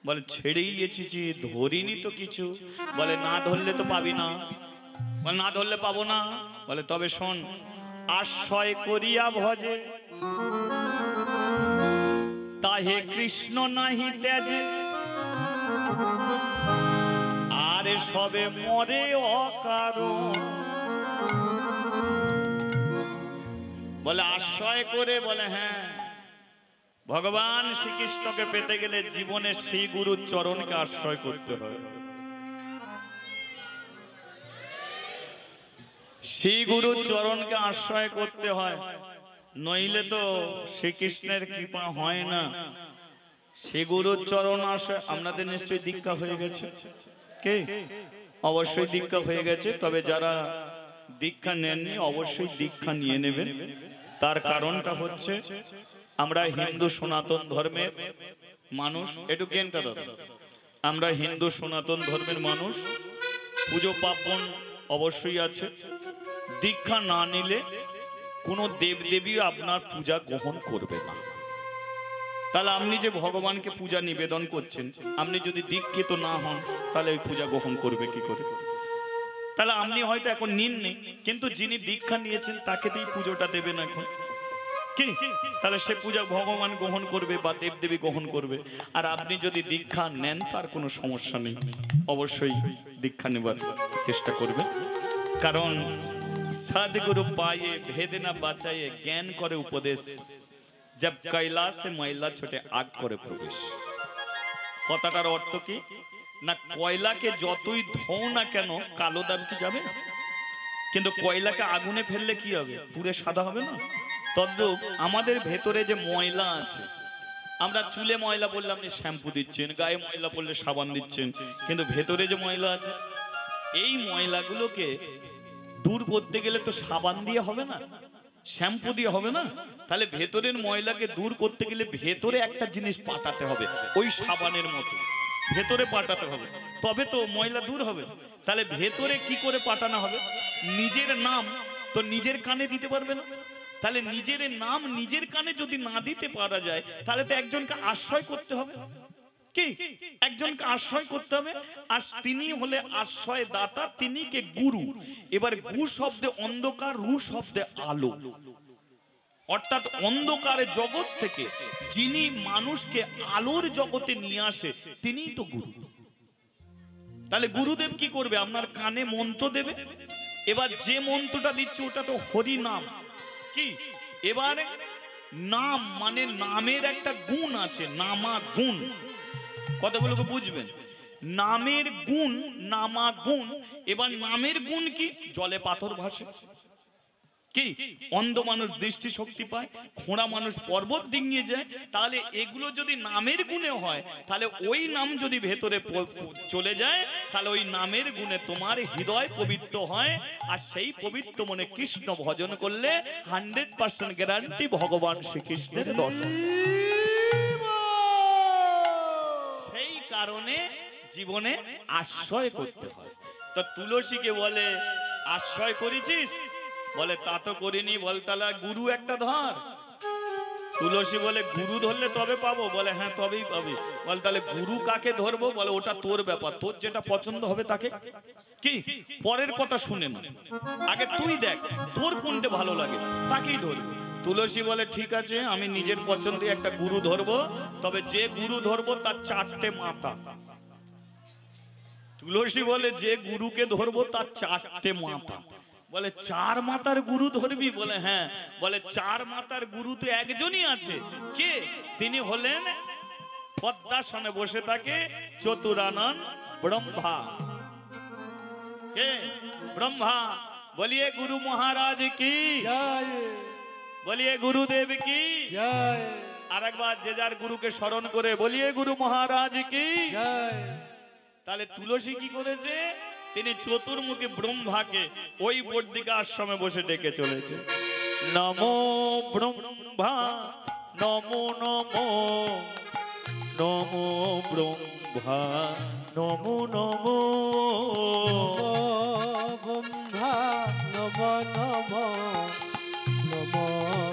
বলে ছেড়েই এসেছি, ধরিনি তো কিছু। বলে না ধরলে তো পাবি না। বলে না ধরলে পাবো না। বলে তবে শোন, আশ্রয় করিয়া ভজে তাহে কৃষ্ণ নাহি ত্যাজে, আরে সবে মরে অকারণ। বলে আশ্রয় করে। বলে হ্যাঁ, ভগবান শ্রীকৃষ্ণকে পেতে গেলে জীবনে সেই গুরুর চরণকে আশ্রয় করতে হয়। সেই গুরুর চরণকে আশ্রয় করতে হয়, নইলে তো শ্রীকৃষ্ণের কৃপা হয় না। সে গুরুর চরণ আশ্রয়। আপনাদের নিশ্চয়ই দীক্ষা হয়ে গেছে কে? অবশ্যই দীক্ষা হয়ে গেছে। তবে যারা দীক্ষা নেননি অবশ্যই দীক্ষা নিয়ে নেবেন। তার কারণটা হচ্ছে আমরা হিন্দু সনাতন ধর্মের মানুষ। একটু জ্ঞানটা দাও। আমরা হিন্দু সনাতন ধর্মের মানুষ, পুজো পার্বণ অবশ্যই আছে। দীক্ষা না নিলে কোনো দেবদেবী আপনার পূজা গ্রহণ করবে না। তাহলে আপনি যে ভগবানকে পূজা নিবেদন করছেন, আপনি যদি দীক্ষিত না হন তাহলে ওই পূজা গ্রহণ করবে কি করে? তাহলে আপনি হয়তো এখন নিননি, কিন্তু যিনি দীক্ষা নিয়েছেন তাকে দিয়ে পুজোটা দেবেন এখন কি? তাহলে সে পূজা ভগবান গ্রহণ করবে বা দেবদেবী গ্রহণ করবে। আর আপনি যদি দীক্ষা নেন তার কোনো সমস্যা নেই, অবশ্যই দীক্ষা নেবার চেষ্টা করবে। কারণ সদ্গুরু পায়ে ভেদে না বাঁচায়ে জ্ঞান করে উপদেশ, जब कैलाशे मैला छोटे आग करे प्रवेश। কথাটার অর্থ কি না, কয়লাকে যতই ধোও না কেন কালো দাগ কি যাবে? কিন্তু কয়লাকে আগুনে ফেললে কি হবে? পুরো সাদা হবে না? তদ্রূপ আমাদের ভেতরে যে ময়লা আছে, আমরা চুলে ময়লা পড়লে আপনি শ্যাম্পু দিচ্ছেন, গায়ে ময়লা পড়লে সাবান দিচ্ছেন, কিন্তু ভেতরে যে ময়লা আছে এই ময়লাগুলোকে দূর করতে গেলে তো সাবান দিয়ে হবে না, শ্যাম্পু দিয়ে হবে না। তাহলে ভেতরের ময়লাকে দূর করতে গেলে ভেতরে একটা জিনিস পাঠাতে হবে, ওই সাবানের মতো ভেতরে পাঠাতে হবে, তবে তো ময়লা দূর হবে। তাহলে ভেতরে কি করে পাঠানো হবে? নিজের নাম তো নিজের কানে দিতে পারবে না। তাহলে নিজের নাম নিজের কানে যদি না দিতে পারা যায়, তাহলে তো একজনকে আশ্রয় করতে হবে। কি? একজনকে আশ্রয় করতে হবে। আর তিনি হলে আশ্রয় দাতা, তিনি কে গুরু। এবার গু শব্দে অন্ধকার, রু শব্দে আলো, অর্থাৎ অন্ধকারের জগৎ থেকে যিনি মানুষকে আলোর জগতে নিয়ে আসে তিনিই তো গুরু। তাহলে গুরুদেব কি করবে? আপনার কানে মন্ত্র দেবে। এবার যে মন্ত্রটা দিচ্ছে ওটা তো হরি নাম। কি? এবারে নাম মানে নামের একটা গুণ আছে, নামা গুণ, কথাগুলোকে বুঝবেন। নামের গুণ, নামা গুণ। এবার নামের গুণ কি? জলে পাথর ভাসে, কি অন্ধ মানুষ দৃষ্টি শক্তি পায়, খোঁড়া মানুষ পর্বত ডিঙিয়ে যায়। তাহলে এগুলো যদি নামের গুণে হয়, তাহলে ওই নাম যদি ভেতরে চলে যায়, তাহলে ওই নামের গুণে তোমার হৃদয় পবিত্র হয়। আর সেই পবিত্র মনে কৃষ্ণ ভজন করলে 100% গ্যারান্টি ভগবান শ্রীকৃষ্ণের দর্শন। সেই কারণে জীবনে আশ্রয় করতে হয়। তো তুলসীকে বলে আশ্রয় করেছিস? বলে তা তো করিনি। বলে তাহলে গুরু একটা ধর। তুলসী বলে গুরু ধরলে তবে পাবো? বলে হ্যাঁ তবেই পাবি। বলে তাহলে গুরু কাকে ধরবো? বলে ওটা তোর ব্যাপার, তোর যেটা পছন্দ হবে তাকে, কি পরের কথা শুনে না, আগে তুই দেখ তোর কোনটা ভালো লাগে তাকেই ধরবি। তুলসী বলে ঠিক আছে, আমি নিজের পছন্দে একটা গুরু ধরবো, তবে যে গুরু ধরবো তার 4টে মাথা। তুলসী বলে যে গুরুকে ধরবো তার 4টে মাথা। বলে 4 মাথার গুরু ধরবি? বলে হ্যাঁ। বলে 4 মাথার গুরু তো একজনই আছে। কে? তিনি হলেন পদ্মাসনে বসে থাকে চতুরানন ব্রহ্মা। কে? ব্রহ্মা। বলিয়ে গুরু মহারাজ কি, বলিয়ে গুরুদেব কি। আর একবার যে যার গুরুকে স্মরণ করে বলিয়ে গুরু মহারাজ কি। তাহলে তুলসী কি করেছে? তিনি চতুর্মুখী ব্রহ্মাকে ওই বর্দিকা আশ্রমে বসে ডেকে চলেছে। নমো ব্রহ্মা নমো নমো, নমো ব্রহ্মা নমো নমো, ব্রহ্মা নমো নমো, নমো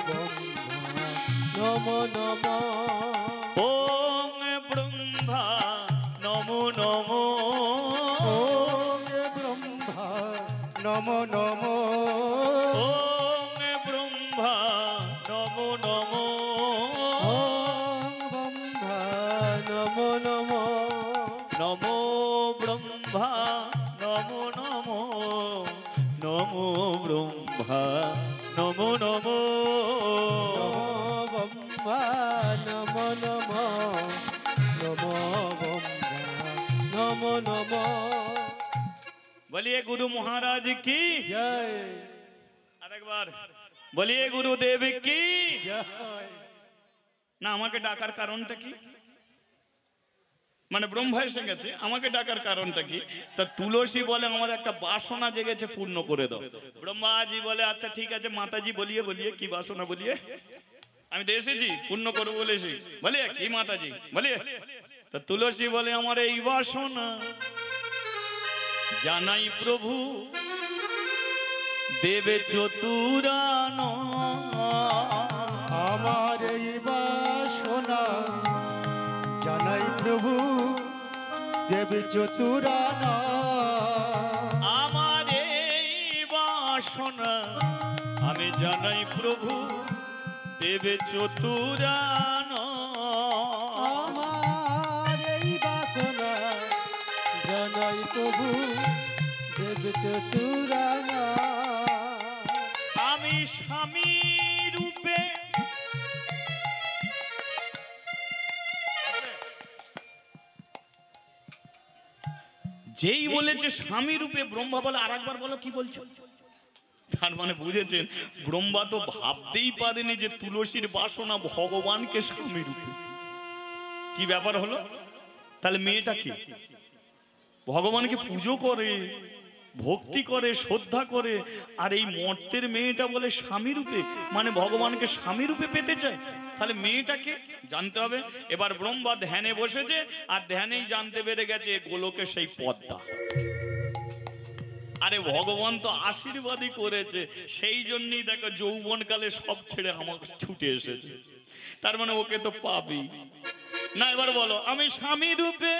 ব্রহ্মা নমো নমো। ওম ব্রহ্মা নমো নমো, নমো নমো, ওম ব্রহ্মা নমো নমো, ব্রহ্মা নমো নমো, নমো ব্রহ্মা নমো নমো, নমো ব্রহ্মা নমো নমো, ব্রহ্মা নমো নমো, নমো ব্রহ্মা নমো নমো। বলিয়ে গুরু মহারাজ কি। জয় আরেকবার বলিয়ে গুরুদেব কি। জয়। না আমাকে ডাকার কারণটা কি? মানে ব্রহ্মা এসে গেছে, আমাকে ডাকার কারণটা কি? তা তুলসী বলে আমার একটা বাসনা জেগেছে, পূর্ণ করে দাও। ব্রহ্মাজি বলে আচ্ছা ঠিক আছে মাতাজি, বলিয়ে বলিয়ে কি বাসনা বলিয়ে। আমি তো এসেছি পূর্ণ করবো বলেছি, বলিয়ে কি মাতাজি বলিয়ে। তা তুলসী বলে আমার এই বাসনা জানাই প্রভু দেবে চতুরান, আমার এই বাসনা জানাই প্রভু দেব চতুরানা, আমার এই বাসনা আমি জানাই প্রভু দেবে চতুরান, আমার এই বাসনা জানাই প্রভু দেব চতুরানা। আমি স্বামী রূপে যেই বলেছে স্বামী রূপে, ব্রহ্মা বলে আর একবার বলো কি বলছো। তার মানে বুঝেছেন ব্রহ্মা তো ভাবতেই পারেনি যে তুলসীর বাসনা ভগবানকে স্বামী রূপে। কি ব্যাপার হলো? তাহলে মেয়েটা কি ভগবানকে পুজো করে, ভক্তি করে, শ্রদ্ধা করে, আর এই মর্তের মেয়েটা বলে স্বামী রূপে, মানে ভগবানকে স্বামী রূপে পেতে চায়। তাহলে মেয়েটাকে জানতে হবে। এবার ব্রহ্মা ধ্যানে বসেছে, আর ধ্যানেই জানতে পেরে গেছে গোলকে সেই পদ্মা। আরে ভগবান তো আশীর্বাদই করেছে, সেই জন্যই দেখো যৌবনকালে সব ছেড়ে আমাকে ছুটে এসেছে। তার মানে ওকে তো পাবি না। এবার বলো আমি স্বামী রূপে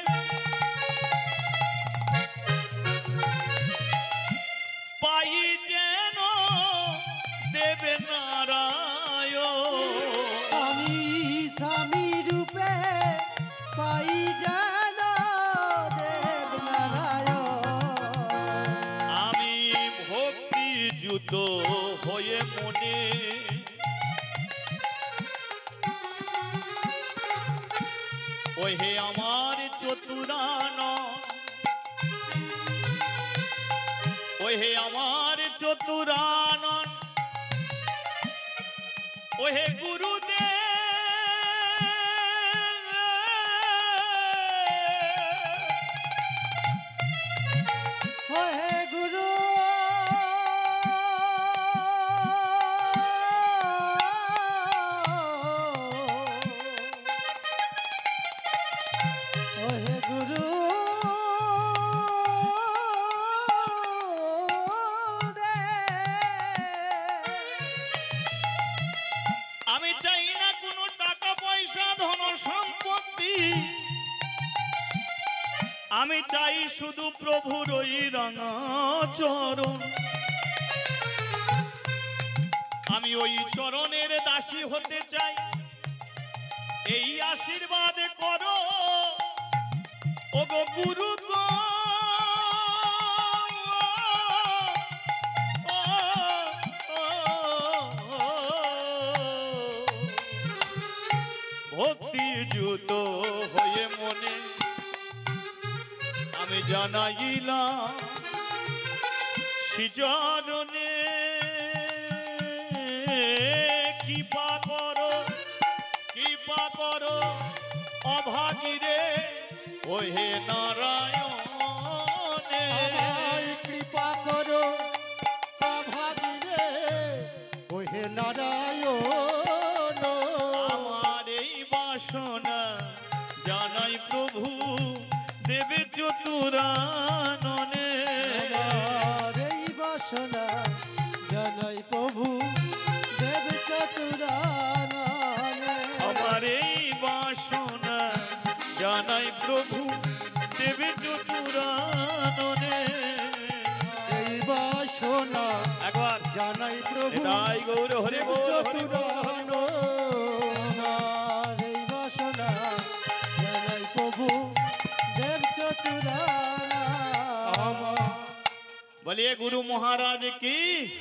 পাই যেন দেবে নারায়ণ, আমি স্বামী রূপে পাই যেন দেব নারায়ণ, আমি ভক্তি যুত হয়ে মনে ওহে আমার চতুরান ওহে আমার চতুরানন ওহে গুরুদেব ওহে গুরু ওহে গুরু আমি চাই না কোনো টাকা পয়সা ধন সম্পত্তি আমি চাই শুধু প্রভুর ওই রাঙা চরণ আমি ওই চরণের দাসী হতে চাই এই আশীর্বাদ করো ওগো গুরু গো ভক্তি যুত হয়ে মনে আমি জানাইলাম শ্রীচরণে কৃপা করো অভাগীরে ওহে নারায়ণে আমায় কৃপা করো অভাগীরে ওহে নারায়ণ আমার এই বাসনা জানাই প্রভু দেবে চতুরাননে আমার এই বাসনা জানাই প্রভু দেব চতুরাননে আমার এই বাসনা জানাই প্রভু দেবে চতুরাননে এই বাসনা একবার জানাই প্রভু তাই গৌর হরি দেব বল হরি বল চতুরানন আমার এই বাসনা জানাই প্রভু দেব চতুরানন আমার বলিए गुरु महाराज की